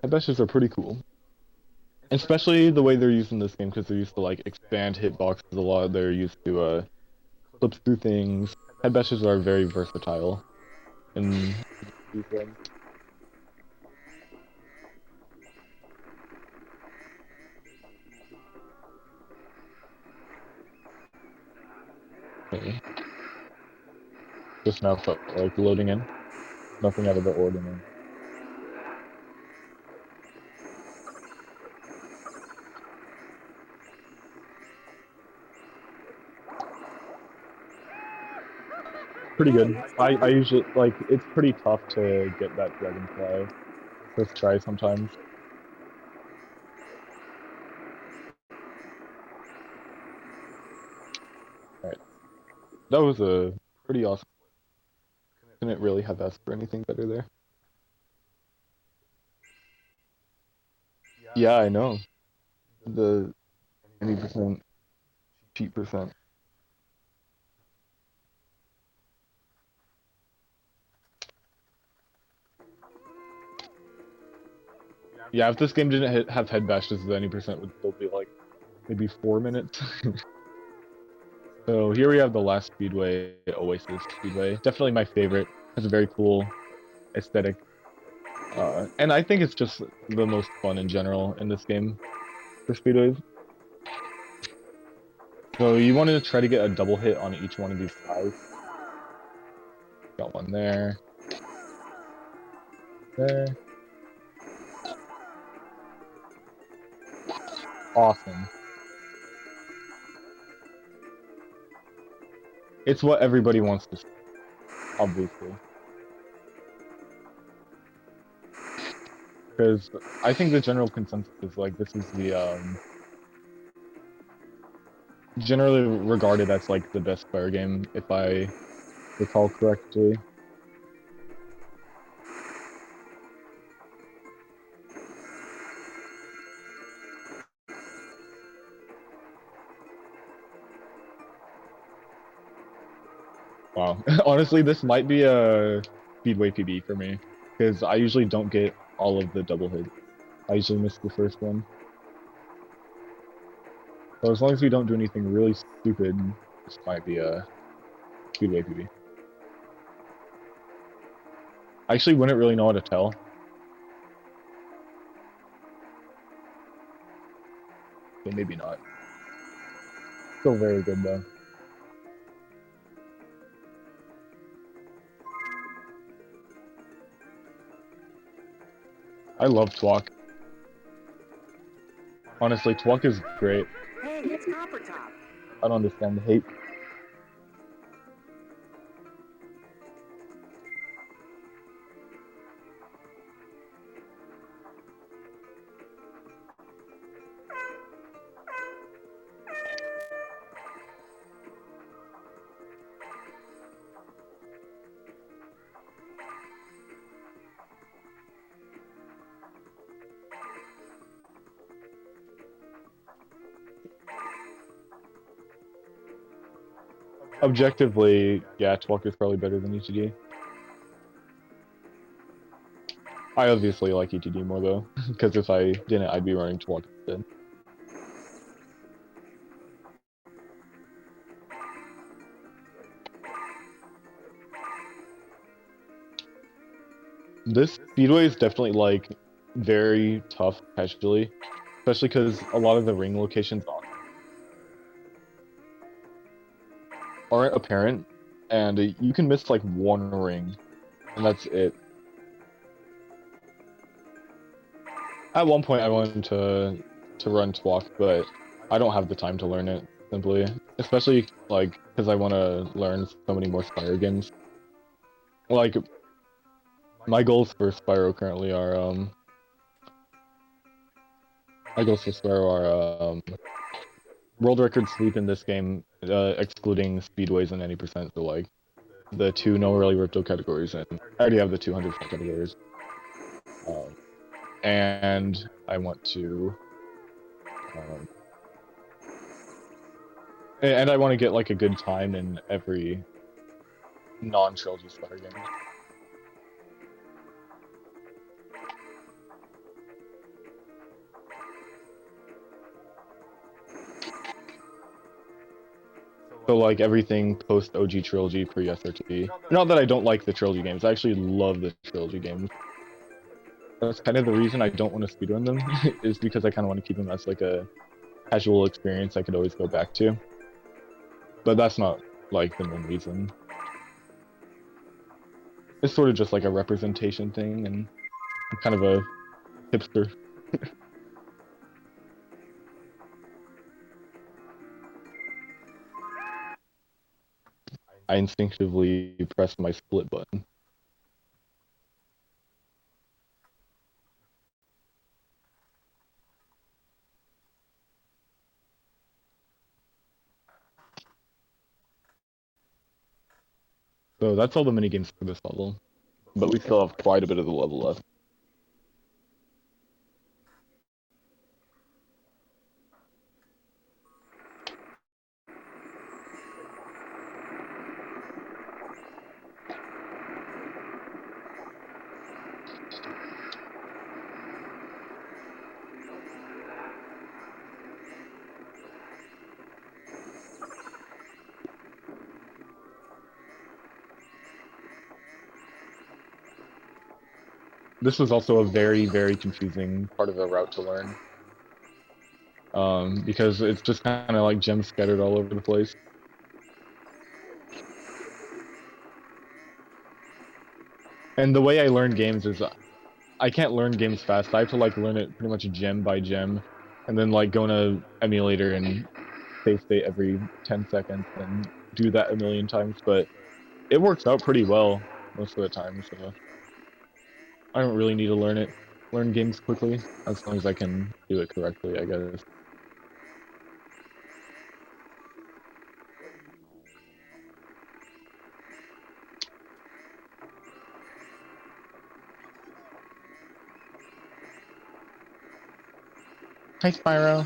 Head bashes are pretty cool. Especially the way they're used in this game, because they're used to like expand hitboxes a lot. They're used to clip through things. Head bashes are very versatile in these games. Okay. Just now felt like loading in. Nothing out of the ordinary. Pretty good. I usually like it's pretty tough to get that Dragonfly first try sometimes. Alright. That was a pretty awesome. Couldn't really have asked for anything better there. Yeah, I know. The 20% cheat percent. Yeah, if this game didn't have head bashes, the 90% would still be like maybe 4 minutes. So here we have the last speedway, Oasis Speedway. Definitely my favorite. Has a very cool aesthetic. And I think it's just the most fun in general in this game for speedways. So you want to try to get a double hit on each one of these guys. Got one there. There. Awesome. It's what everybody wants to see, obviously. Because I think the general consensus is like this is the generally regarded as like the best Spyro game, if I recall correctly. Wow. Honestly, this might be a Speedway PB for me, because I usually don't get all of the double hits. I usually miss the first one. So as long as we don't do anything really stupid, this might be a Speedway PB. I actually wouldn't really know how to tell. Okay, maybe not. Still very good though. I love Twalk. Honestly, Twalk is great. Hey, it's Copper Top. I don't understand the hate. Objectively, yeah, Twalk is probably better than ETD. I obviously like ETD more though, because if I didn't, I'd be running Twalk instead. This speedway is definitely like very tough casually, especially because a lot of the ring locations aren't apparent, and you can miss like one ring, and that's it. At one point, I wanted to run Twalk, but I don't have the time to learn it simply, especially like because I want to learn so many more Spyro games. Like my goals for Spyro currently are world record sweep in this game, excluding speedways and any percent. So like the two no really Ripto categories, and I already have the 200 categories. And I want to, and I want to get like a good time in every non-trilogy Spyro game. So like everything post OG trilogy pre SRT. Not that I don't like the trilogy games. I actually love the trilogy games. That's kind of the reason I don't want to speedrun them, is because I kind of want to keep them as like a casual experience I could always go back to. But that's not like the main reason. It's sort of just like a representation thing, and I'm kind of a hipster. I instinctively press my split button. So that's all the minigames for this level, but we still have quite a bit of the level left. This was also a very, very confusing part of the route to learn. Because it's just kind of like gems scattered all over the place. And the way I learn games is I can't learn games fast. I have to like learn it pretty much gem by gem, and then like go in a emulator and save state every 10 seconds and do that a million times. But it works out pretty well most of the time, so I don't really need to learn games quickly, as long as I can do it correctly, I guess. Hi, Spyro.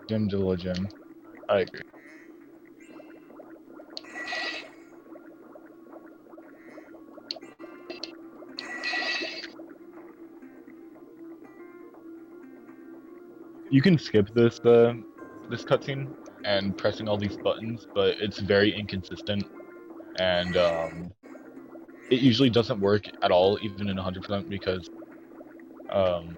Gem Dilla Gem. I agree. You can skip this this cutscene and pressing all these buttons, but it's very inconsistent, and it usually doesn't work at all, even in 100%, because um,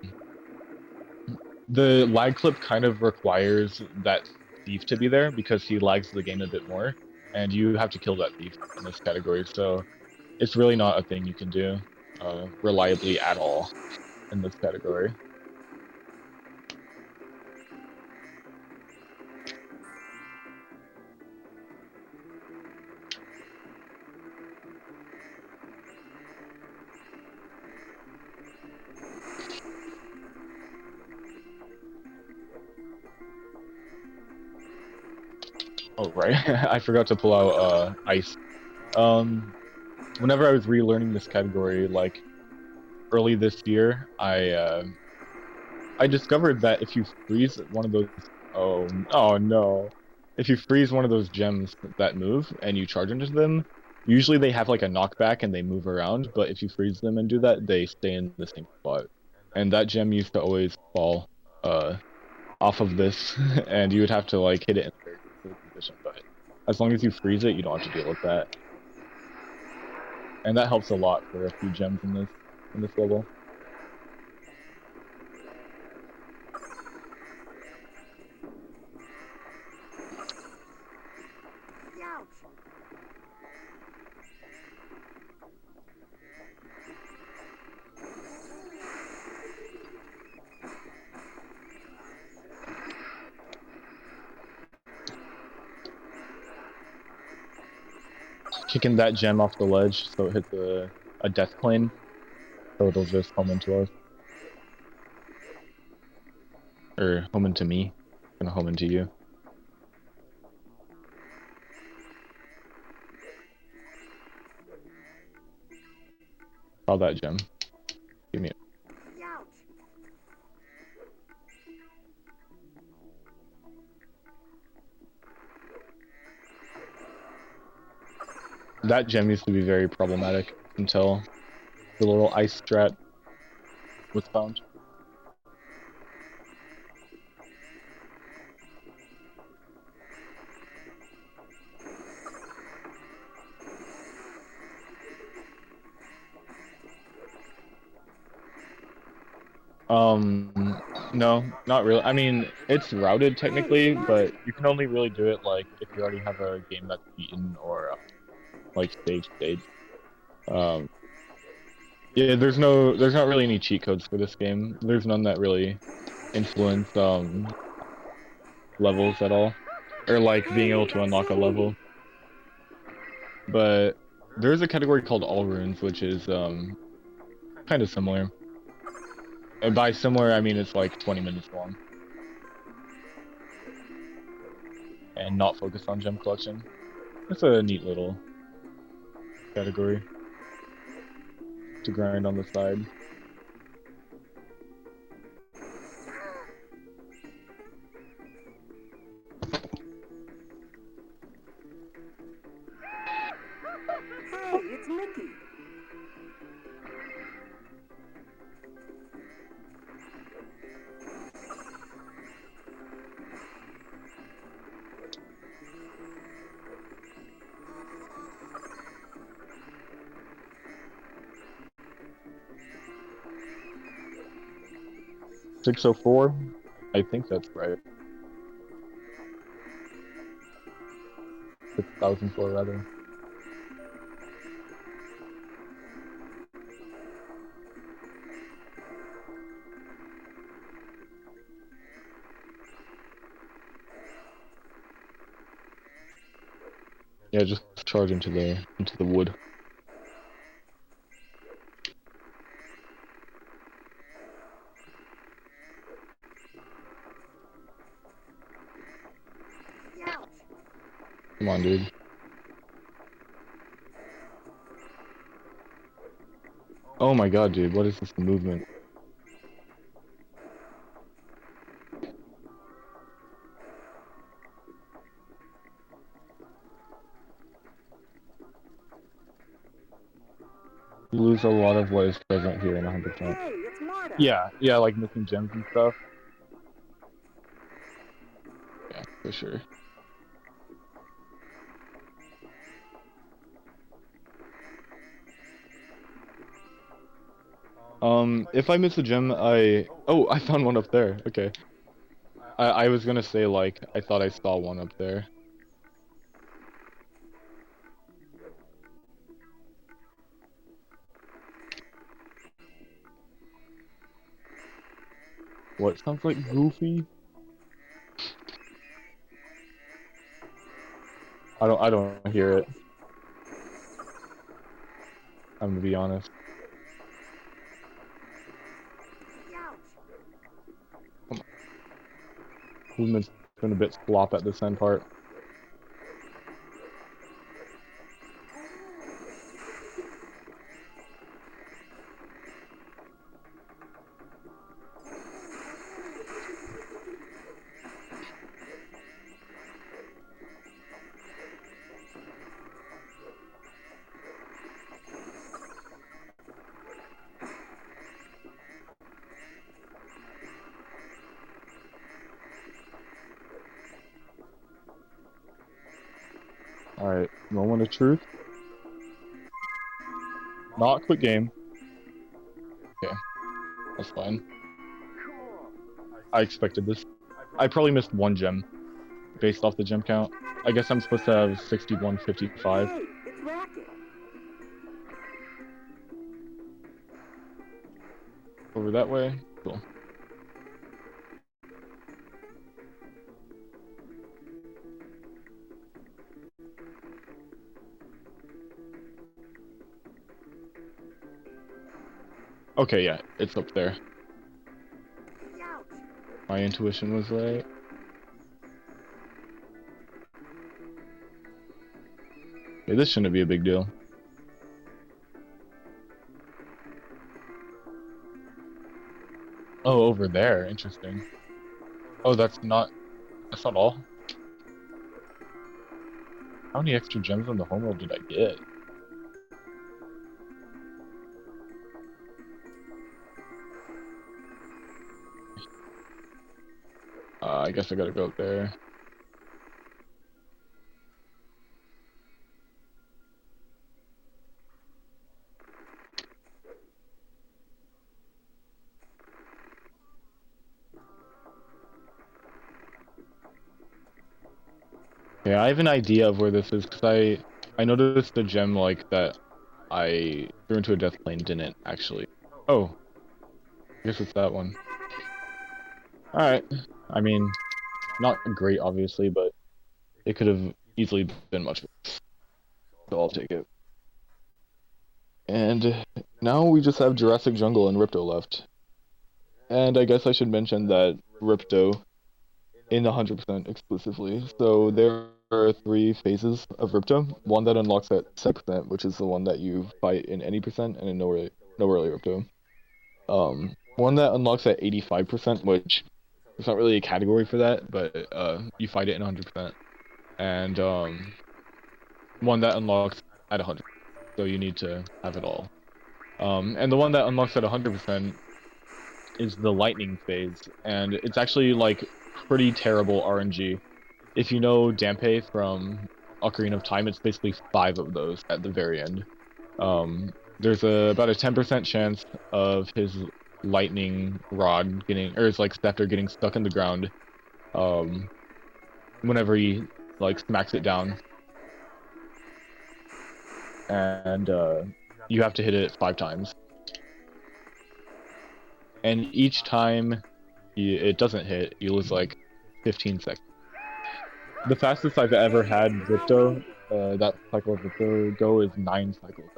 the lag clip kind of requires that thief to be there because he lags the game a bit more, and you have to kill that thief in this category, so it's really not a thing you can do reliably at all in this category. Oh right, I forgot to pull out ice. Um, Whenever I was relearning this category, like early this year, I discovered that if you freeze one of those, oh no, if you freeze one of those gems that move and you charge into them, usually they have like a knockback and they move around. But if you freeze them and do that, they stay in the same spot. And that gem used to always fall off of this, and you would have to like hit it in a very specific position. But as long as you freeze it, you don't have to deal with that. And that helps a lot for a few gems in this level. Ouch! Kicking that gem off the ledge so it hits a death plane, so it'll just home into us. Or home into me. Gonna home into you. Saw that gem. Give me it. Ouch! That gem used to be very problematic until the little ice strat was found. No, not really. I mean, it's routed technically, but you can only really do it like if you already have a game that's beaten or like save state. Um, yeah, there's not really any cheat codes for this game. There's none that really influence levels at all, or like being able to unlock a level. But there is a category called All Runes, which is kind of similar. And by similar, I mean it's like 20 minutes long and not focused on gem collection. It's a neat little category to grind on the side. Hey, it's Mickey. .604, I think that's right. 6004 rather. Yeah, just charge into the wood. Ouch! Come on, dude. Oh my god, dude, what is this movement? You lose a lot of what is present here in 100%. Hey, it's Marta. Yeah, like missing gems and stuff. Yeah, for sure. If I miss a gem, oh, I found one up there. Okay. I was gonna say, like, I thought I saw one up there. What sounds like Goofy? I don't hear it. I'm gonna be honest. Ouch! Come on. Movement's been a bit slop at this end part. Moment of truth. Not quit game. Okay, that's fine. I expected this. I probably missed one gem based off the gem count. I guess I'm supposed to have 61, 55. Hey, it's Rocket. Over that way. Cool. Okay, yeah, it's up there. Ouch. My intuition was right. Okay, this shouldn't be a big deal. Oh, over there. Interesting. Oh, that's not all. How many extra gems on the homeworld did I get? I guess I gotta go up there. Yeah, I have an idea of where this is because I noticed the gem like that I threw into a death plane didn't actually. Oh, I guess it's that one. Alright. I mean, not great obviously, but it could have easily been much worse. So I'll take it. And now we just have Jurassic Jungle and Ripto left. And I guess I should mention that Ripto in 100% exclusively. So there are 3 phases of Ripto. One that unlocks at 7%, which is the one that you fight in any percent and in no early Ripto. One that unlocks at 85%, which there's not really a category for that, but you fight it in 100%. And one that unlocks at 100%. So you need to have it all. And the one that unlocks at 100% is the lightning phase, and it's actually like pretty terrible RNG. If you know Dampe from Ocarina of Time, it's basically 5 of those at the very end. There's about a 10% chance of his lightning rod getting, or his like scepter getting stuck in the ground, whenever he like smacks it down. And you have to hit it 5 times. And each time it doesn't hit, you lose like 15 seconds. The fastest I've ever had Ripto, that cycle of Ripto go is 9 cycles.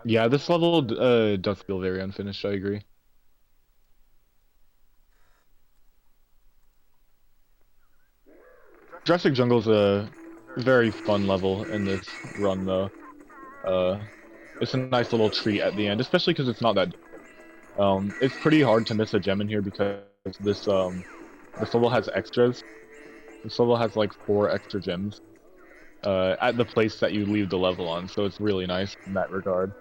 Yeah, this level does feel very unfinished, I agree. Jurassic Jungle's a very fun level in this run, though. It's a nice little treat at the end, especially because it's not that difficult. It's pretty hard to miss a gem in here because this level has extras. This level has like 4 extra gems at the place that you leave the level on, so it's really nice in that regard.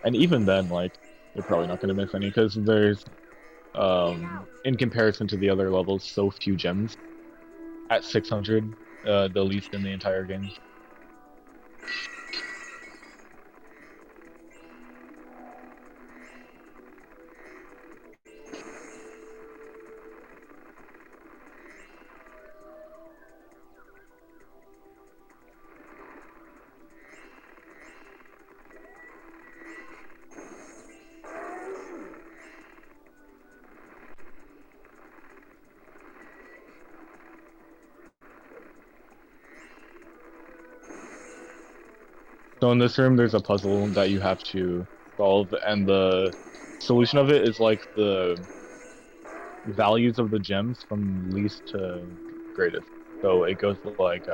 And even then, like, you're probably not going to miss any because there's, in comparison to the other levels, so few gems. At 600, the least in the entire game. So in this room, there's a puzzle that you have to solve, and the solution of it is like the values of the gems from least to greatest. So it goes like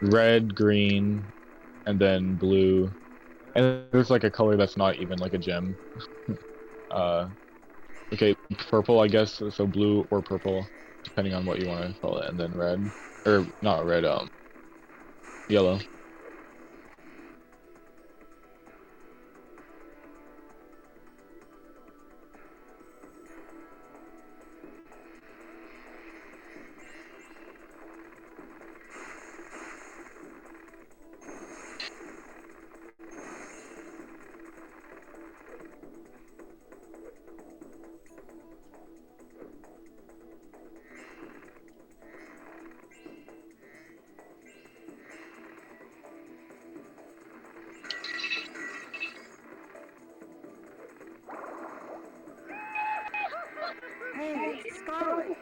red, green, and then blue, And there's like a color that's not even like a gem. Okay, purple, I guess. So blue or purple, depending on what you want to call it, and then red, or not red, yellow. Hey, it's Scarlet.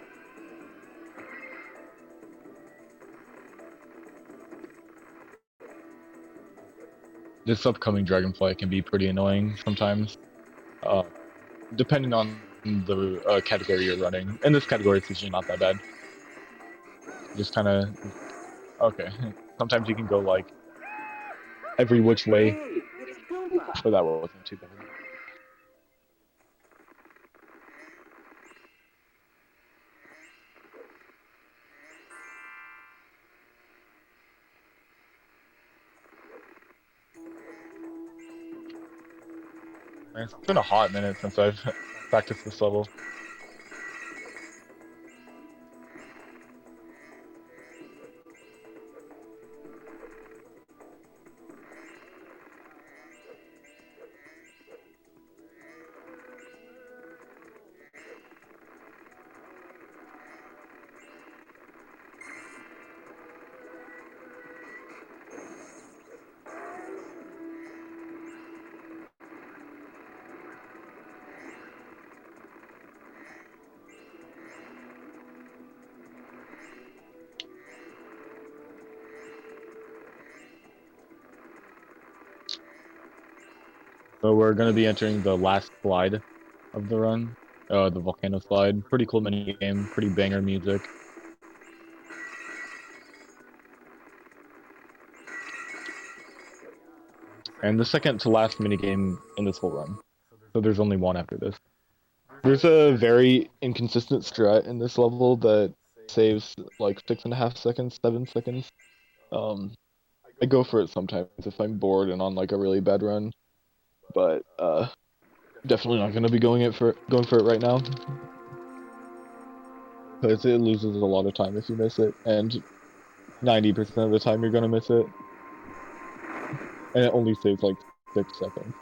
This upcoming Dragonfly can be pretty annoying sometimes, depending on the category you're running. In this category, it's usually not that bad. Just kind of okay. Sometimes you can go like every which way, Hey, it's Dupes. but that wasn't too bad. It's been a hot minute since I've practiced this level. So we're going to be entering the last slide of the run, the volcano slide. Pretty cool mini game, pretty banger music. And the second to last mini game in this whole run. So there's only one after this. There's a very inconsistent strat in this level that saves like 6.5 seconds, 7 seconds. I go for it sometimes if I'm bored and on like a really bad run, but definitely not gonna be going for it right now, because it loses a lot of time if you miss it, and 90% of the time you're gonna miss it, and it only saves like 6 seconds.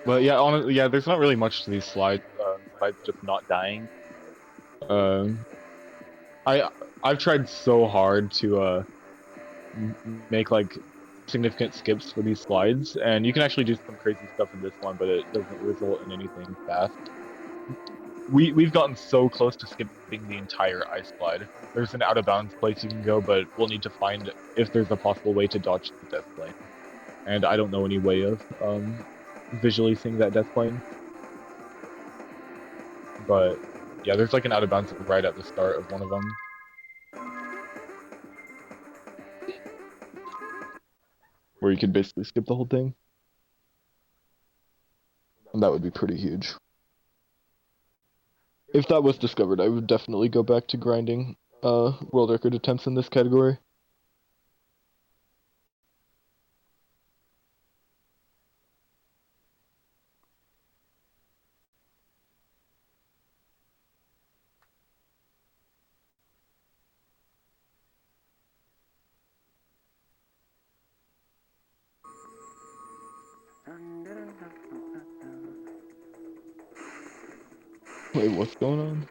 But yeah, honestly, yeah, there's not really much to these slides besides just not dying. Um, I've tried so hard to make like significant skips for these slides, and you can actually do some crazy stuff in this one, but it doesn't result in anything fast. We've gotten so close to skipping the entire ice slide. There's an out of bounds place you can go, but we'll need to find if there's a possible way to dodge the death plane. And I don't know any way of visually seeing that death plane. But yeah, there's like an out of bounds right at the start of one of them. Where you could basically skip the whole thing. And that would be pretty huge. If that was discovered, I would definitely go back to grinding world record attempts in this category. Wait, what's going on?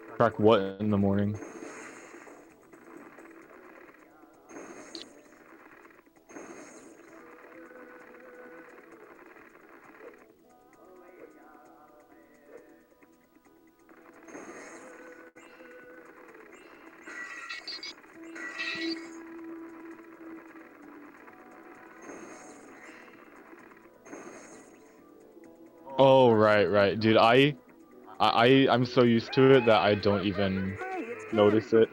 Crack what in the morning? Oh, right. Dude, I'm so used to it that I don't even Hey, it's good. notice it.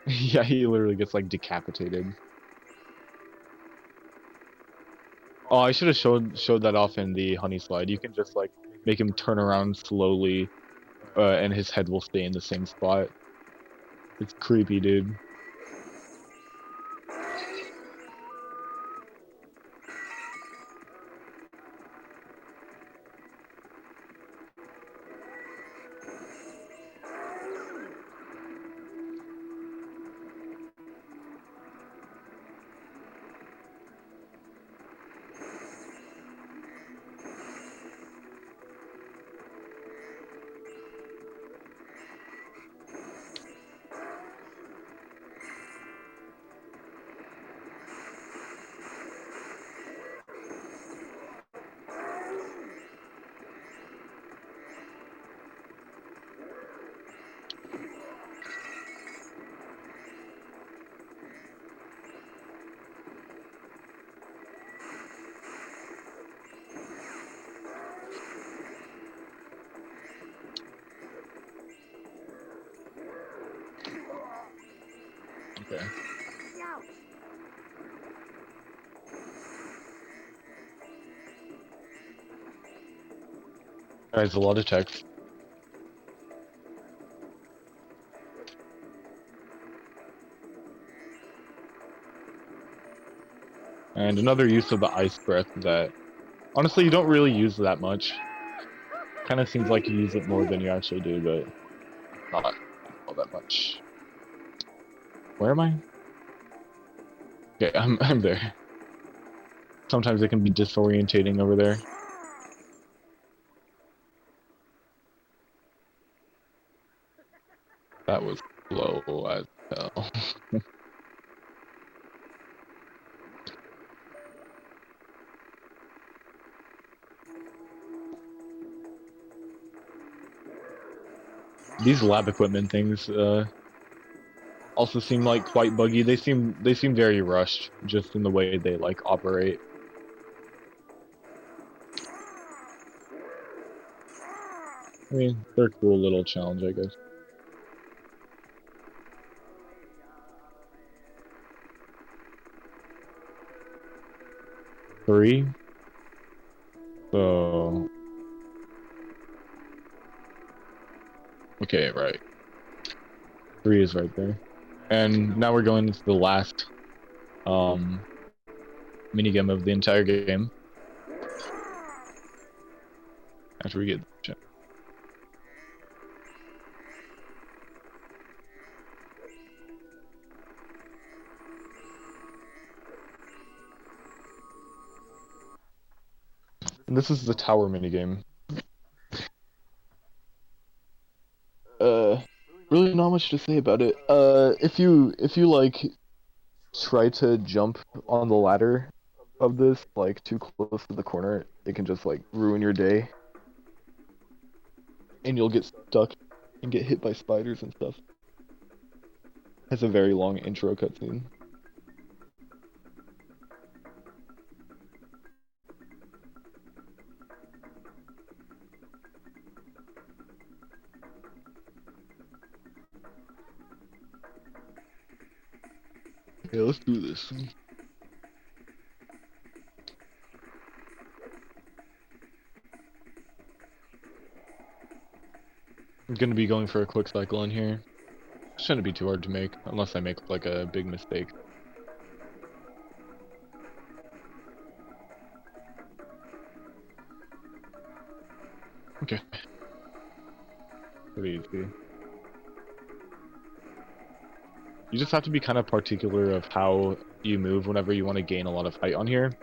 Yeah, he literally gets like decapitated. Oh, I should have showed that off in the honey slide. You can just like make him turn around slowly, and his head will stay in the same spot. It's creepy, dude. Okay. Ouch. Guys, a lot of text. And another use of the ice breath that, honestly, you don't really use that much. Kind of seems like you use it more than you actually do, but not all that much. Where am I? Okay, I'm there. Sometimes it can be disorientating over there. That was slow as hell. These lab equipment things also seem like quite buggy. They seem very rushed just in the way they like operate. I mean, they're a cool little challenge, I guess. Three. So okay, right. Three is right there. And now we're going into the last um minigame of the entire game. After we get the gem. And this is the tower minigame. Really not much to say about it. If you like try to jump on the ladder of this, like too close to the corner, it can just like ruin your day. And you'll get stuck and get hit by spiders and stuff. Has a very long intro cutscene. Yeah, let's do this. I'm gonna be going for a quick cycle in here. Shouldn't be too hard to make, unless I make like a big mistake. Okay. Pretty easy. You just have to be kind of particular of how you move whenever you want to gain a lot of height on here.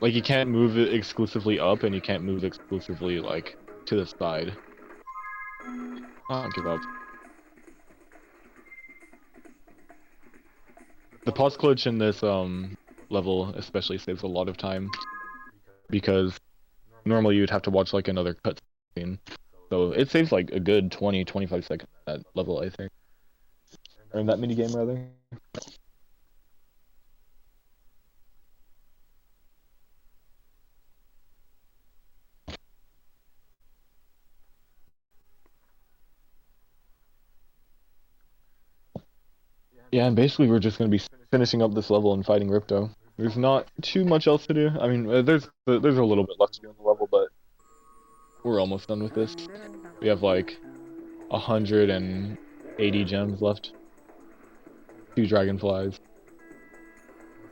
Like you can't move it exclusively up, and you can't move exclusively like to the side. I don't give up. The pause glitch in this level especially saves a lot of time because normally you'd have to watch like another cutscene. So it saves like a good 20-25 seconds at that level, I think. Or in that minigame rather. Yeah, and basically we're just gonna be finishing up this level and fighting Ripto. There's not too much else to do. I mean, there's a little bit left to do in the level, but we're almost done with this. We have like 180 gems left. 2 dragonflies.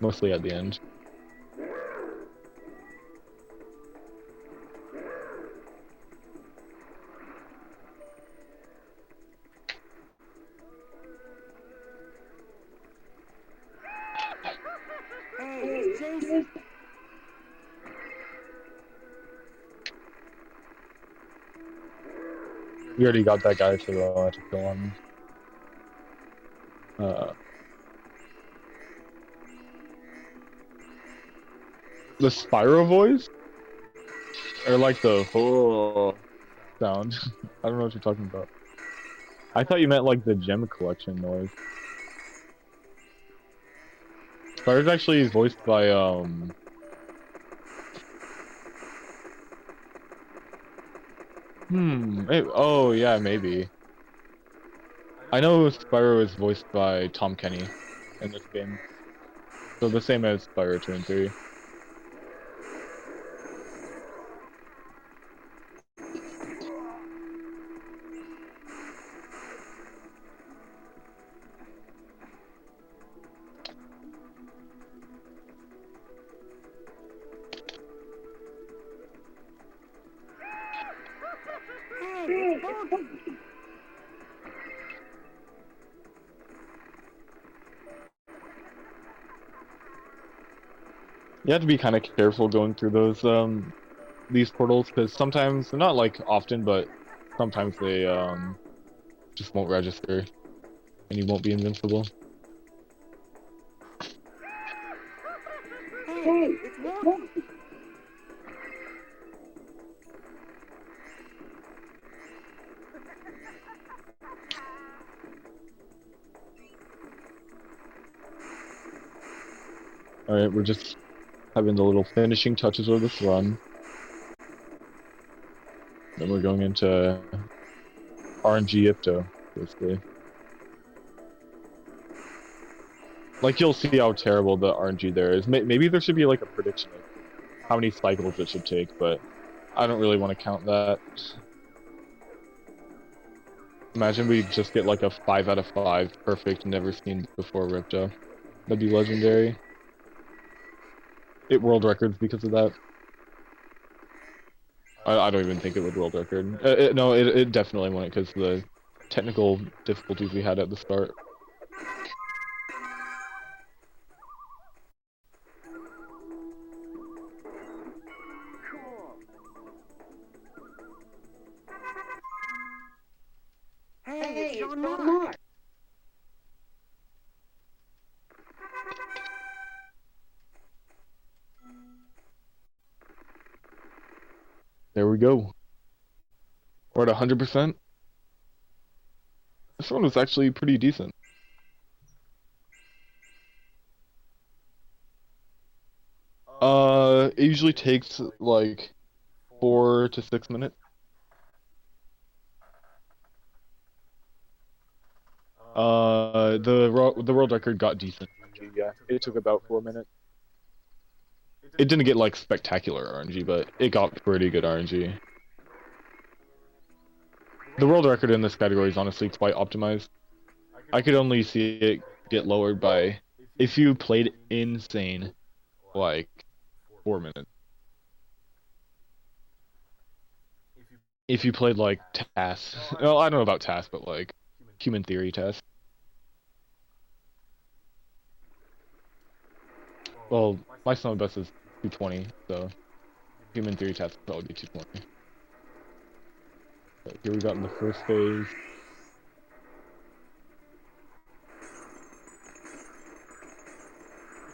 Mostly at the end. Hey, it's Jason. We already got that guy to kill him. The Spyro voice? Or like the oh sound. I don't know what you're talking about. I thought you meant like the gem collection noise. Spyro's actually voiced by oh yeah, maybe. I know Spyro is voiced by Tom Kenny in this game. So the same as Spyro 2 and 3. Hey, it's Bobby. You have to be kind of careful going through these portals because sometimes, not like often, but sometimes they just won't register and you won't be invincible. Hey, it's Bobby. Alright, we're just having the little finishing touches of this run. Then we're going into RNG Ipto, basically. Like, you'll see how terrible the RNG there is. Maybe there should be like a prediction of how many cycles it should take, but I don't really want to count that. Imagine we just get like a 5 out of 5 perfect, never seen before Ripto. That'd be legendary. It world records because of that. I don't even think it would world record. No, it definitely wouldn't because the technical difficulties we had at the start. Cool. Hey, it's John Mark. There we go. We're at 100%. This one was actually pretty decent. It usually takes like 4 to 6 minutes. The world record got decent. Yeah, it took about 4 minutes. It didn't get like spectacular RNG, but it got pretty good RNG. The world record in this category is honestly quite optimized. I could only see it get lowered by if you played insane, like 4 minutes. If you played like TAS, well, I don't know about TAS, but like human theory test. Well, my snow best is 220, so human theory test would probably be 220. So here we got in the first phase.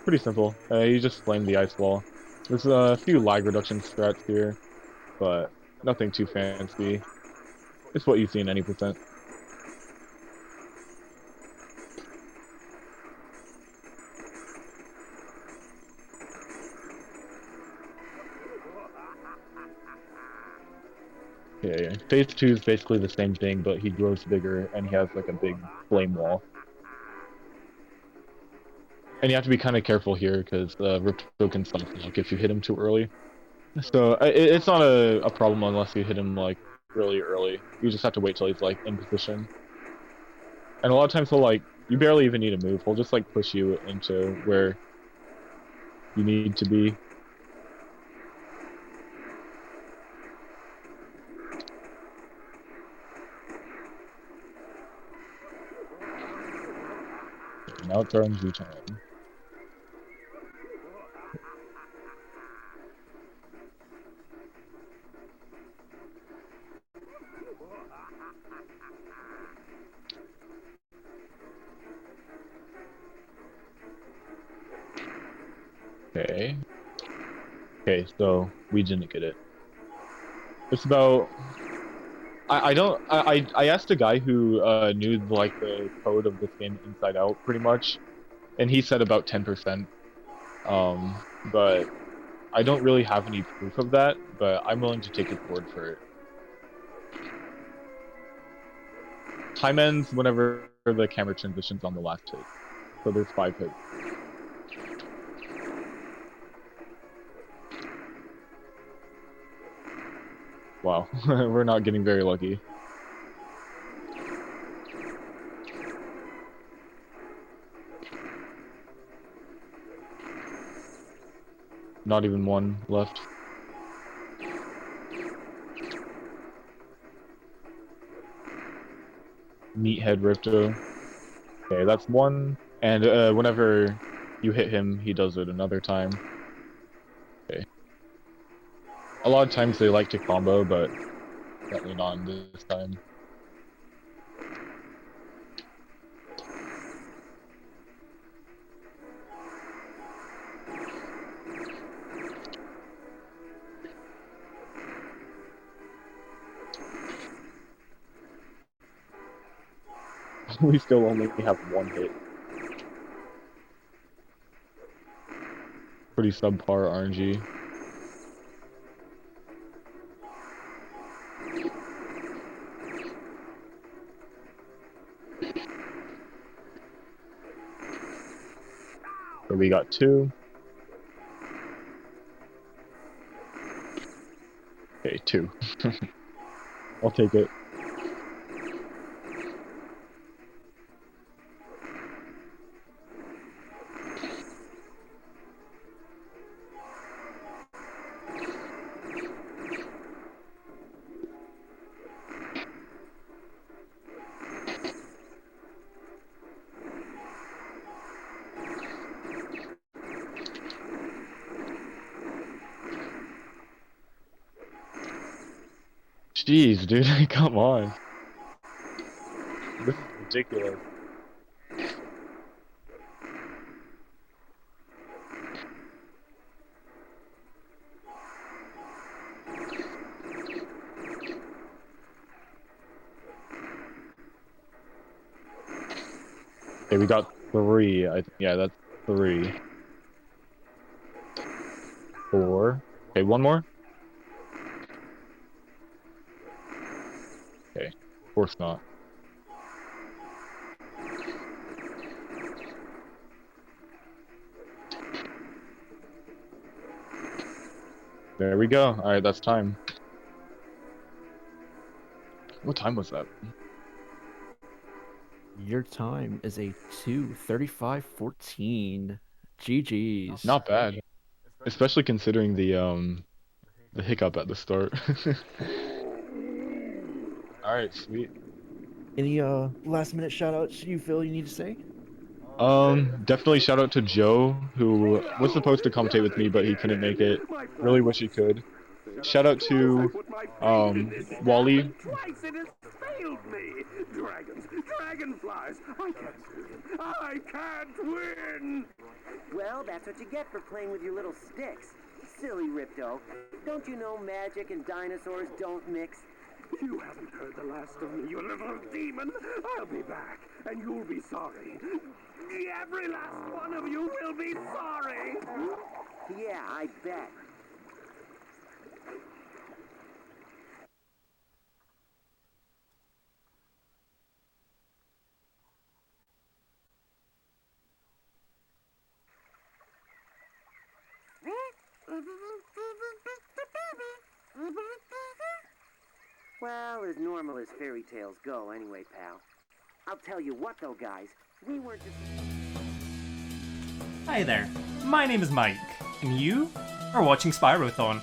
Pretty simple. You just flame the ice wall. There's a few lag reduction strats here, but nothing too fancy. It's what you see in any percent. Yeah. Phase 2 is basically the same thing, but he grows bigger and he has like a big flame wall. And you have to be kind of careful here because Ripto can self-knock if you hit him too early. So it's not a problem unless you hit him like really early. You just have to wait till he's like in position. And a lot of times he'll like, you barely even need to move. He'll just like push you into where you need to be. Now it's RNG time. Okay. Okay, so we didn't get it. It's about. I asked a guy who knew like the code of this game inside out pretty much, and he said about 10%. But I don't really have any proof of that, but I'm willing to take his word for it. Time ends whenever the camera transitions on the last hit. So there's 5 hits. Wow, we're not getting very lucky. Not even one left. Meathead Ripto. Okay, that's one. And whenever you hit him, he does it another time. Okay. A lot of times they like to combo, but definitely not in this time. We still only have one hit. Pretty subpar RNG. So we got 2. Okay, 2. I'll take it. Jeez, dude, come on. This is ridiculous. Okay, we got 3. Yeah, that's 3. 4. Okay, one more. Okay, of course not. There we go. Alright, that's time. What time was that? Your time is a 2:35:14. GG's. Not bad. Especially considering the hiccup at the start. Alright, sweet. Any last minute shout outs you feel you need to say? Definitely shout out to Joe, who was supposed to commentate with me, but he couldn't make it. Really wish he could. Shout out to, Wally. Twice it has failed me! Dragons, dragonflies! I can't win! Well, that's what you get for playing with your little sticks. Silly Ripto. Don't you know magic and dinosaurs don't mix? You haven't heard the last of me, you little demon! I'll be back, and you'll be sorry. Every last one of you will be sorry! Yeah, I bet. Well, as normal as fairy tales go anyway, pal. I'll tell you what though, guys. We weren't just... Hi there, my name is Mike, and you are watching Spyrothon.